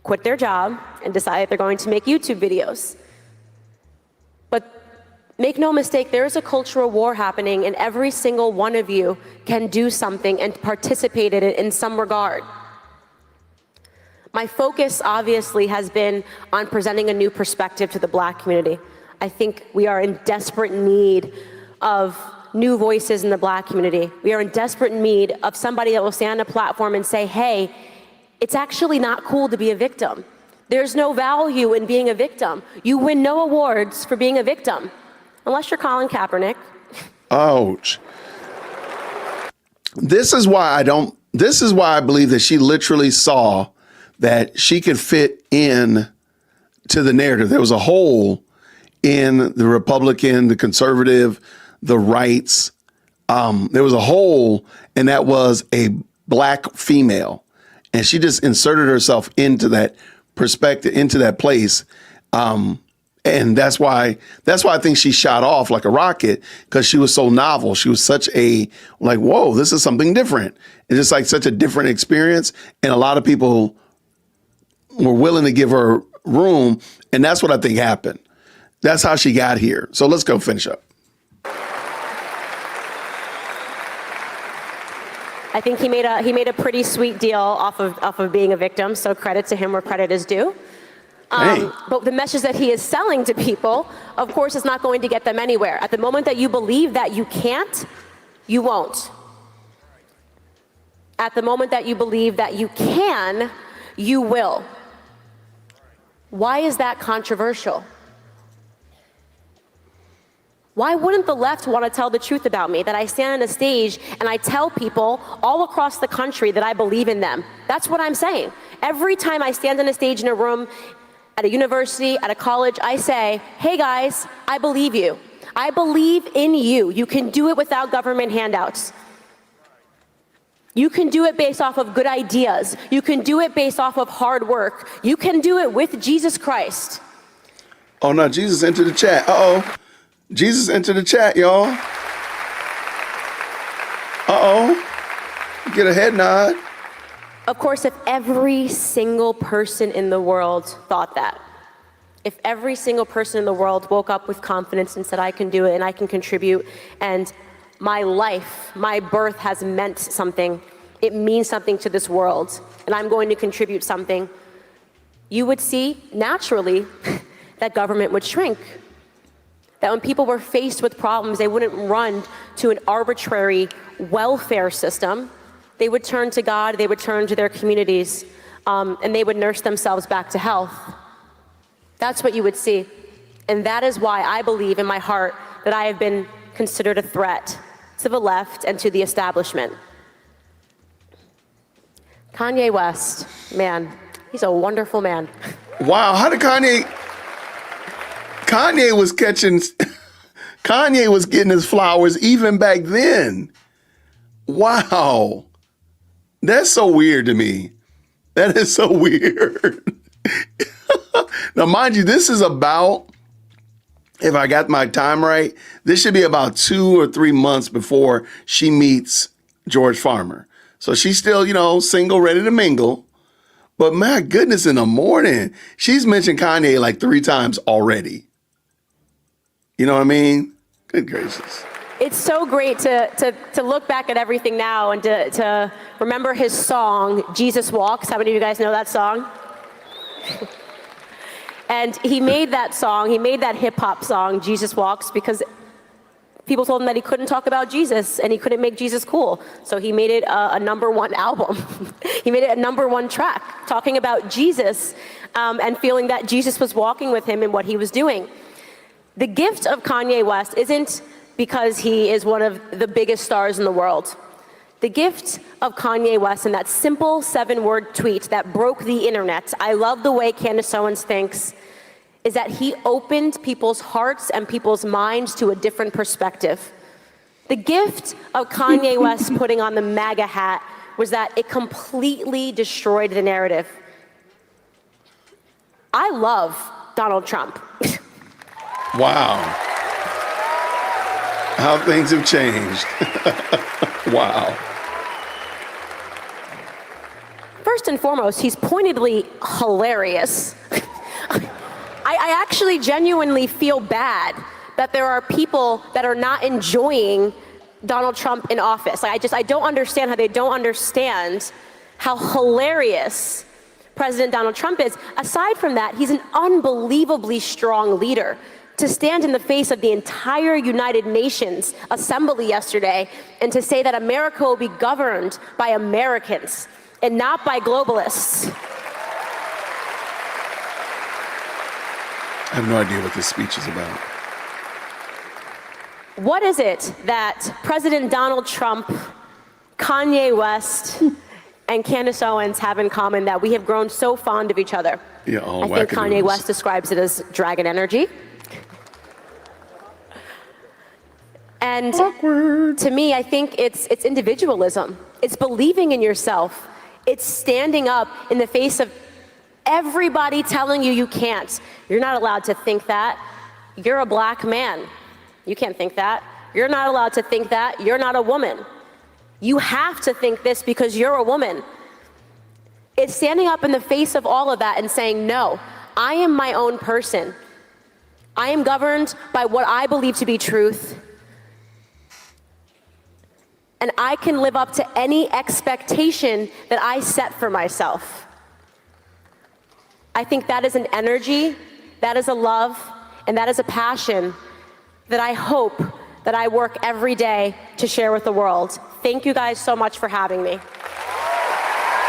quit their job and decide they're going to make YouTube videos. But make no mistake, there is a cultural war happening, and every single one of you can do something and participate in it in some regard. My focus obviously has been on presenting a new perspective to the Black community. I think we are in desperate need of new voices in the Black community. We are in desperate need of somebody that will stand on a platform and say, hey, it's actually not cool to be a victim. There's no value in being a victim. You win no awards for being a victim, unless you're Colin Kaepernick. Ouch. This is why I believe that she literally saw that she could fit in to the narrative. There was a hole in the Republican, the conservative, the rights. There was a hole, and that was a Black female. And she just inserted herself into that perspective, into that place. And that's why I think she shot off like a rocket, because she was so novel. She was such whoa, this is something different. It's just like such a different experience. And a lot of people were willing to give her room. And that's what I think happened. That's how she got here. So let's go finish up. I think he made a pretty sweet deal off of being a victim, so credit to him where credit is due. But the message that he is selling to people, of course, is not going to get them anywhere. At the moment that you believe that you can't, you won't. At the moment that you believe that you can, you will. Why is that controversial? Why wouldn't the left want to tell the truth about me? That I stand on a stage and I tell people all across the country that I believe in them. That's what I'm saying. Every time I stand on a stage in a room, at a university, at a college, I say, hey guys, I believe you. I believe in you. You can do it without government handouts. You can do it based off of good ideas. You can do it based off of hard work. You can do it with Jesus Christ. Oh no, Jesus entered the chat. Uh-oh. Jesus entered the chat, y'all. Uh-oh. Get a head nod. Of course, if every single person in the world thought that, if every single person in the world woke up with confidence and said, I can do it and I can contribute, and my life, my birth has meant something, it means something to this world, and I'm going to contribute something, you would see naturally that government would shrink. That when people were faced with problems, they wouldn't run to an arbitrary welfare system. They would turn to God, they would turn to their communities, and they would nurse themselves back to health. That's what you would see. And that is why I believe in my heart that I have been considered a threat to the left and to the establishment. Kanye West, man, he's a wonderful man. Wow, how did Kanye was getting his flowers even back then. Wow. That's so weird to me. That is so weird. Now, mind you, this is about, if I got my time right, this should be about 2 or 3 months before she meets George Farmer. So she's still, single, ready to mingle. But my goodness, in the morning, she's mentioned Kanye like 3 times already. You know what I mean? Good gracious. It's so great to look back at everything now and to remember his song, Jesus Walks. How many of you guys know that song? And he made that song, he made that hip hop song, Jesus Walks, because people told him that he couldn't talk about Jesus and he couldn't make Jesus cool. So he made it a #1 album. He made it a #1 track, talking about Jesus and feeling that Jesus was walking with him in what he was doing. The gift of Kanye West isn't because he is one of the biggest stars in the world. The gift of Kanye West and that simple 7-word tweet that broke the internet, I love the way Candace Owens thinks, is that he opened people's hearts and people's minds to a different perspective. The gift of Kanye West putting on the MAGA hat was that it completely destroyed the narrative. I love Donald Trump. Wow. How things have changed. Wow. First and foremost, he's pointedly hilarious. I actually genuinely feel bad that there are people that are not enjoying Donald Trump in office. I don't understand how they don't understand how hilarious President Donald Trump is. Aside from that, he's an unbelievably strong leader. To stand in the face of the entire United Nations assembly yesterday and to say that America will be governed by Americans and not by globalists. I have no idea what this speech is about. What is it that President Donald Trump, Kanye West, and Candace Owens have in common that we have grown so fond of each other? Yeah, all I think Kanye wackadoodles. West describes it as dragon energy. And Awkward. to me, I think it's individualism. It's believing in yourself. It's standing up in the face of everybody telling you you can't. You're not allowed to think that. You're a black man. You can't think that. You're not allowed to think that. You're not a woman. You have to think this because you're a woman. It's standing up in the face of all of that and saying, no, I am my own person. I am governed by what I believe to be truth. and I can live up to any expectation that I set for myself. I think that is an energy, that is a love, and that is a passion that I hope that I work every day to share with the world. Thank you guys so much for having me.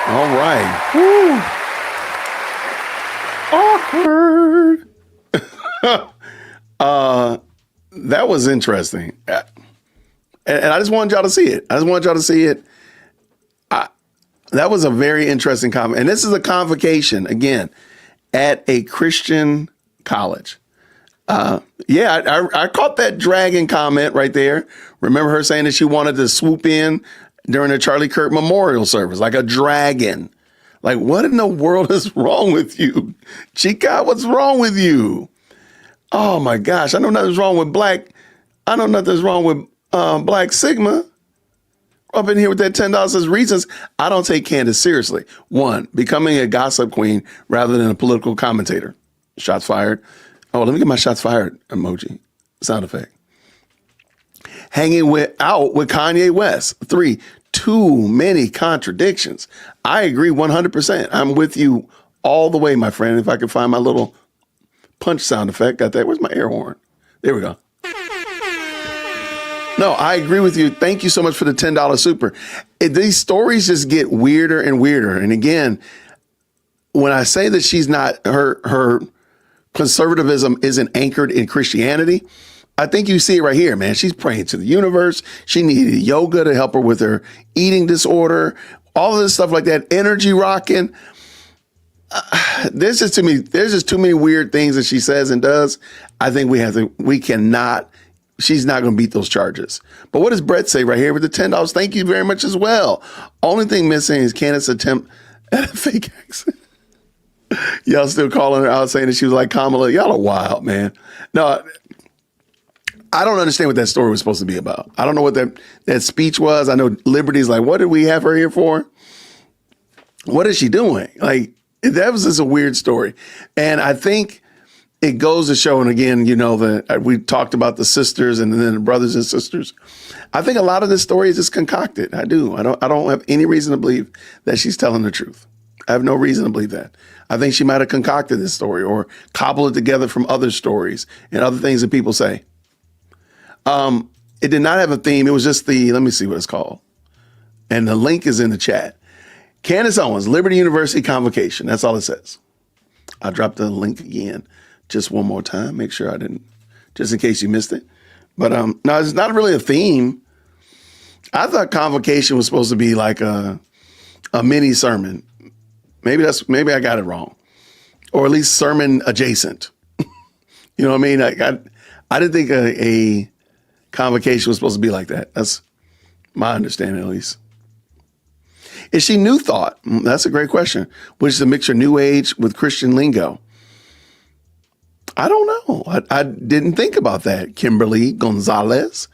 All right. Woo. Awkward. That was interesting. And I just wanted y'all to see it. That was a very interesting comment. And this is a convocation, again, at a Christian college. I caught that dragon comment right there. Remember her saying that she wanted to swoop in during the Charlie Kirk memorial service, like a dragon. Like, what in the world is wrong with you? Chica, what's wrong with you? Oh my gosh, I know nothing's wrong with Black Sigma. Up in here with that $10 as reasons. I don't take Candace seriously. 1, becoming a gossip queen rather than a political commentator. Shots fired. Oh, let me get my shots fired emoji. Sound effect. Hanging out with Kanye West. 3, too many contradictions. I agree 100%. I'm with you all the way, my friend. If I could find my little punch sound effect. Got that. Where's my air horn? There we go. No, I agree with you. Thank you so much for the $10 super. These stories just get weirder and weirder. And again, when I say that she's not, her conservatism isn't anchored in Christianity, I think you see it right here, man. She's praying to the universe. She needed yoga to help her with her eating disorder, all of this stuff like that, energy rocking. There's just too many weird things that she says and does. I think she's not going to beat those charges. But what does Brett say right here with the $10? Thank you very much as well. Only thing missing is Candace's attempt at a fake accent. Y'all still calling her out saying that she was like Kamala. Y'all are wild, man. No, I don't understand what that story was supposed to be about. I don't know what that speech was. I know Liberty's like, what did we have her here for? What is she doing? Like, that was just a weird story. And I think it goes to show, and again, that we talked about the sisters and then the brothers and sisters. I think a lot of this story is just concocted. I do. I don't have any reason to believe that she's telling the truth. I have no reason to believe that. I think she might have concocted this story or cobbled it together from other stories and other things that people say. It did not have a theme. It was just let me see what it's called. And the link is in the chat. Candace Owens, Liberty University Convocation. That's all it says. I'll drop the link again just one more time. Make sure I didn't, just in case you missed it. But no, it's not really a theme. I thought convocation was supposed to be like a mini sermon. Maybe I got it wrong. Or at least sermon adjacent. You know what I mean? I didn't think a convocation was supposed to be like that. That's my understanding, at least. Is she New Thought? That's a great question. Which is a mixture of New Age with Christian lingo. I don't know. I didn't think about that, Kimberly Gonzalez.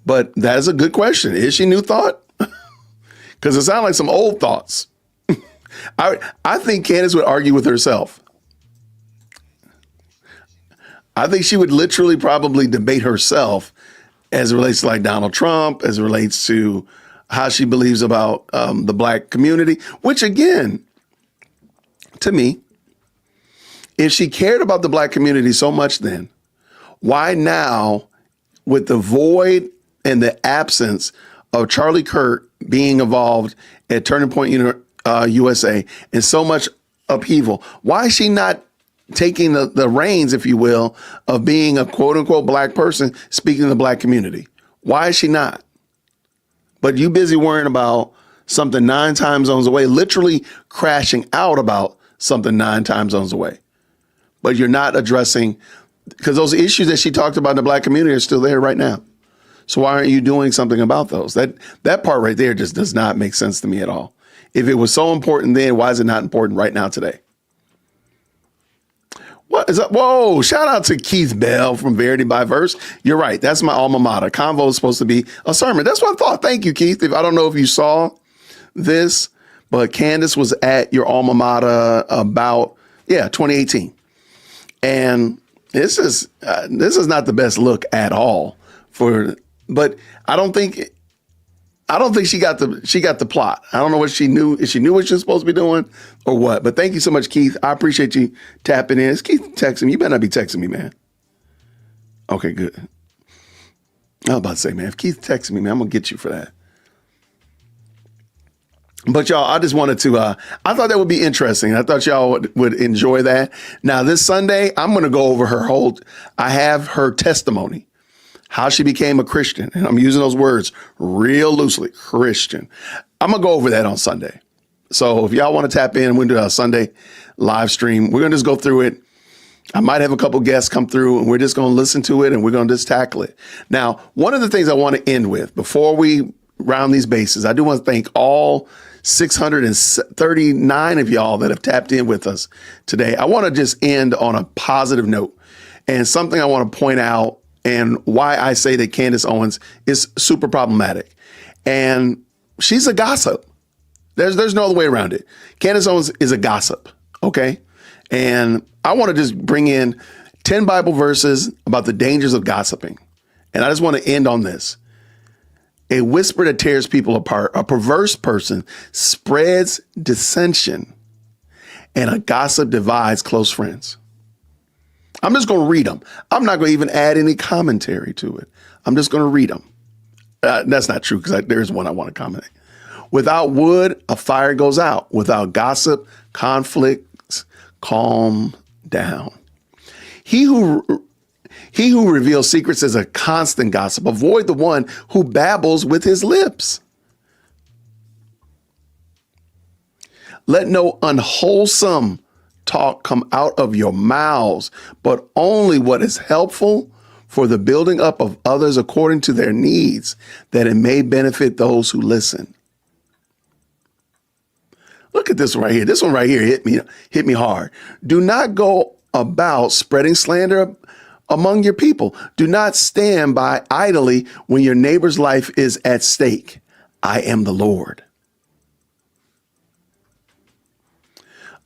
But that is a good question. Is she New Thought? Because it sounds like some old thoughts. I think Candace would argue with herself. I think she would literally probably debate herself as it relates to like Donald Trump, as it relates to how she believes about the Black community, which again, to me, if she cared about the Black community so much then, why now, with the void and the absence of Charlie Kirk being involved at Turning Point USA and so much upheaval, why is she not taking the reins, if you will, of being a quote unquote Black person speaking to the Black community? Why is she not? But you busy worrying about something 9 time zones away, literally crashing out about something 9 time zones away. But you're not addressing, because those issues that she talked about in the Black community are still there right now. So why aren't you doing something about those? That part right there just does not make sense to me at all. If it was so important then, why is it not important right now today? What is up? Whoa, shout out to Keith Bell from Verity by Verse. You're right. That's my alma mater. Convo is supposed to be a sermon. That's what I thought. Thank you, Keith. I don't know if you saw this, but Candace was at your alma mater about, 2018. And this is not the best look at all but I don't think I don't think she got the plot. I don't know what she knew. If she knew what she was supposed to be doing or what. But thank you so much, Keith. I appreciate you tapping in. Is Keith texting me? You better not be texting me, man. Okay, good. I was about to say, man, if Keith texting me, man, I'm going to get you for that. But y'all, I just wanted to, I thought that would be interesting. I thought y'all would enjoy that. Now, this Sunday, I'm going to go over I have her testimony, how she became a Christian. And I'm using those words real loosely, Christian. I'm going to go over that on Sunday. So if y'all want to tap in, we're going to do a Sunday live stream. We're going to just go through it. I might have a couple guests come through and we're just going to listen to it and we're going to just tackle it. Now, one of the things I want to end with before we round these bases, I do want to thank all 639 of y'all that have tapped in with us today. I want to just end on a positive note and something I want to point out and why I say that Candace Owens is super problematic. And she's a gossip. There's no other way around it. Candace Owens is a gossip, okay? And I want to just bring in 10 Bible verses about the dangers of gossiping. And I just want to end on this. A whisper that tears people apart, a perverse person spreads dissension, and a gossip divides close friends. I'm just going to read them. I'm not going to even add any commentary to it. I'm just going to read them. That's not true because there's one I want to comment. Without wood, a fire goes out. Without gossip, conflicts calm down. He who reveals secrets is a constant gossip. Avoid the one who babbles with his lips. Let no unwholesome talk come out of your mouths, but only what is helpful for the building up of others according to their needs, that it may benefit those who listen. Look at this one right here. This one right here hit me hard. Do not go about spreading slander among your people. Do not stand by idly when your neighbor's life is at stake. I am the Lord.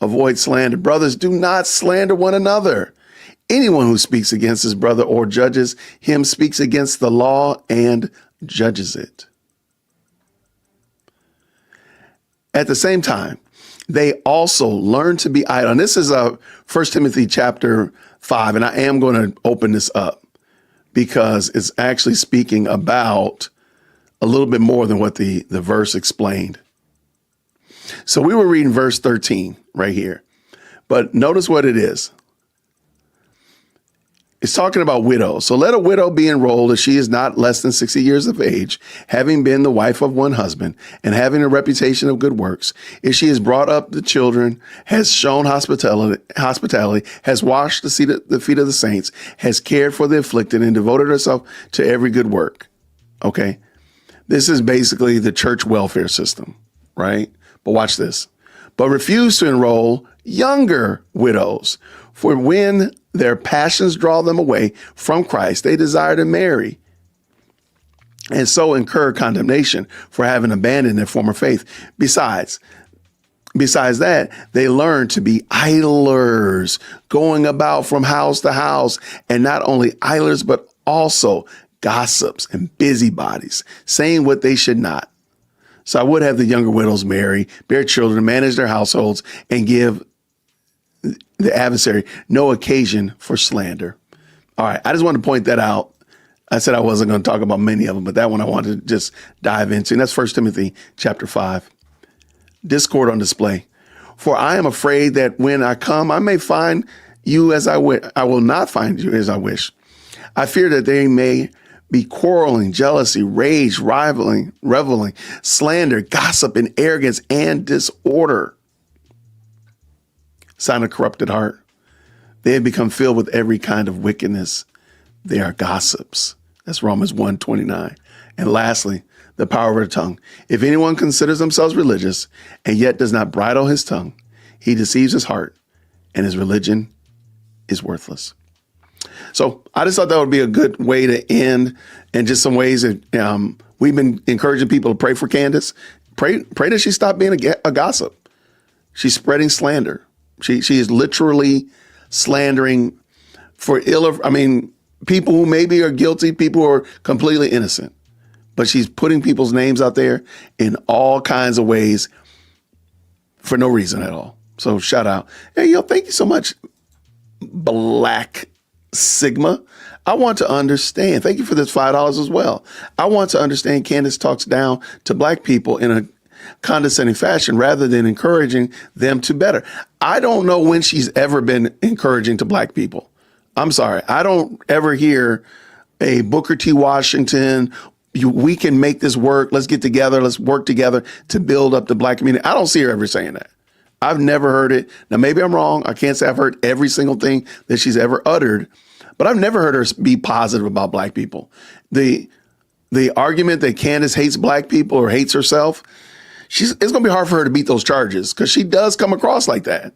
Avoid slander. Brothers, do not slander one another. Anyone who speaks against his brother or judges him speaks against the law and judges it. At the same time, they also learn to be idle. And this is 1 Timothy chapter 5, and I am going to open this up because it's actually speaking about a little bit more than what the verse explained. So we were reading verse 13 right here, but notice what it is. It's talking about widows. So let a widow be enrolled if she is not less than 60 years of age, having been the wife of one husband and having a reputation of good works. If she has brought up the children, has shown hospitality, has washed the feet of the saints, has cared for the afflicted and devoted herself to every good work. Okay. This is basically the church welfare system, right? But watch this. But refuse to enroll younger widows, for when their passions draw them away from Christ, they desire to marry and so incur condemnation for having abandoned their former faith. Besides that, they learn to be idlers, going about from house to house, and not only idlers, but also gossips and busybodies, saying what they should not. So I would have the younger widows marry, bear children, manage their households, and give the adversary no occasion for slander. All right, I just wanted to point that out. I said I wasn't going to talk about many of them, but that one I wanted to just dive into. And that's 1 Timothy chapter 5. Discord on display. For I am afraid that when I come, I may find you as I wish. I will not find you as I wish. I fear that they may be quarreling, jealousy, rage, reveling, slander, gossip, and arrogance and disorder. Sign of corrupted heart. They have become filled with every kind of wickedness. They are gossips. That's Romans 1:29. And lastly, the power of their tongue. If anyone considers themselves religious and yet does not bridle his tongue, he deceives his heart and his religion is worthless. So I just thought that would be a good way to end, and just some ways that we've been encouraging people to pray for Candace. Pray that she stop being a gossip. She's spreading slander. She is literally slandering for people who maybe are guilty, people who are completely innocent. but she's putting people's names out there in all kinds of ways for no reason at all. So shout out. Hey, thank you so much, Black Sigma. I want to understand. Thank you for this $5 as well. I want to understand Candace talks down to Black people in a condescending fashion rather than encouraging them to better. I don't know when she's ever been encouraging to Black people. I'm sorry. I don't ever hear a Booker T. Washington, we can make this work. Let's get together. Let's work together to build up the Black community. I don't see her ever saying that. I've never heard it. Now, maybe I'm wrong. I can't say I've heard every single thing that she's ever uttered, but I've never heard her be positive about Black people. The argument that Candace hates Black people or hates herself, it's going to be hard for her to beat those charges because she does come across like that.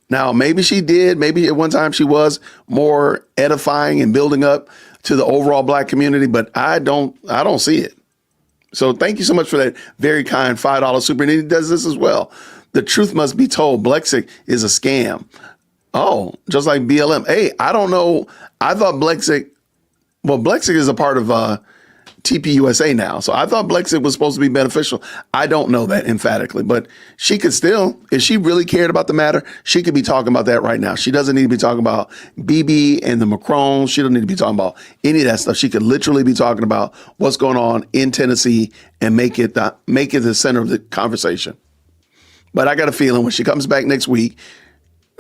Now, maybe she did. Maybe at one time she was more edifying and building up to the overall Black community, but I don't see it. So thank you so much for that very kind $5 super. And he does this as well. The truth must be told. Blexic is a scam. Oh, just like BLM. Hey, I don't know. I thought Blexic is a part of TPUSA now. So I thought Blexic was supposed to be beneficial. I don't know that emphatically, but she could still, if she really cared about the matter, she could be talking about that right now. She doesn't need to be talking about BB and the Macron. She don't need to be talking about any of that stuff. She could literally be talking about what's going on in Tennessee and make it the center of the conversation. But I got a feeling when she comes back next week,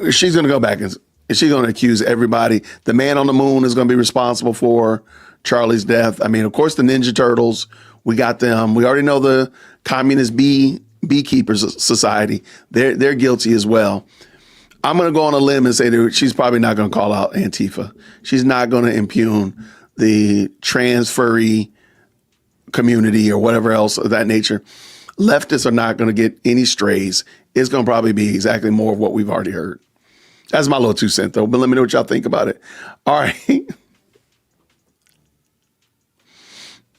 she's going to go back and she's going to accuse everybody. The man on the moon is going to be responsible for Charlie's death. I mean, of course, the Ninja Turtles, we got them. We already know the Communist Beekeepers Society. They're guilty as well. I'm going to go on a limb and say that she's probably not going to call out Antifa. She's not going to impugn the trans furry community or whatever else of that nature. Leftists are not going to get any strays. It's going to probably be exactly more of what we've already heard. That's my little 2 cents, though. But let me know what y'all think about it. All right.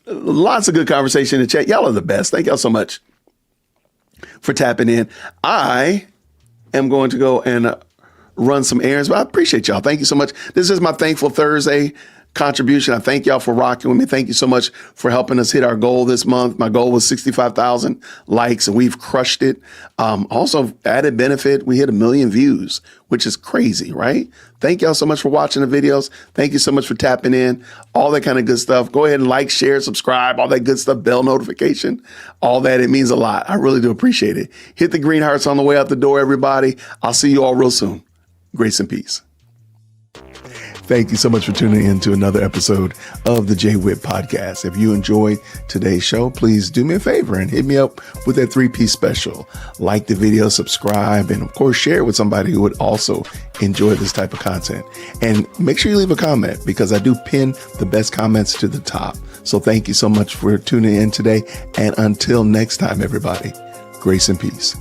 Lots of good conversation in the chat. Y'all are the best. Thank y'all so much for tapping in. I am going to go and run some errands, but I appreciate y'all. Thank you so much. This is my Thankful Thursday contribution. I thank y'all for rocking with me. Thank you so much for helping us hit our goal this month. My goal was 65,000 likes and we've crushed it. Also added benefit, we hit 1 million views, which is crazy, right? Thank y'all so much for watching the videos. Thank you so much for tapping in, all that kind of good stuff. Go ahead and like, share, subscribe, all that good stuff, bell notification, all that. It means a lot. I really do appreciate it. Hit the green hearts on the way out the door, everybody. I'll see you all real soon. Grace and peace. Thank you so much for tuning in to another episode of the Jay Whip Podcast. If you enjoyed today's show, please do me a favor and hit me up with that 3-piece special. Like the video, subscribe, and of course, share it with somebody who would also enjoy this type of content. And make sure you leave a comment because I do pin the best comments to the top. So thank you so much for tuning in today. And until next time, everybody, grace and peace.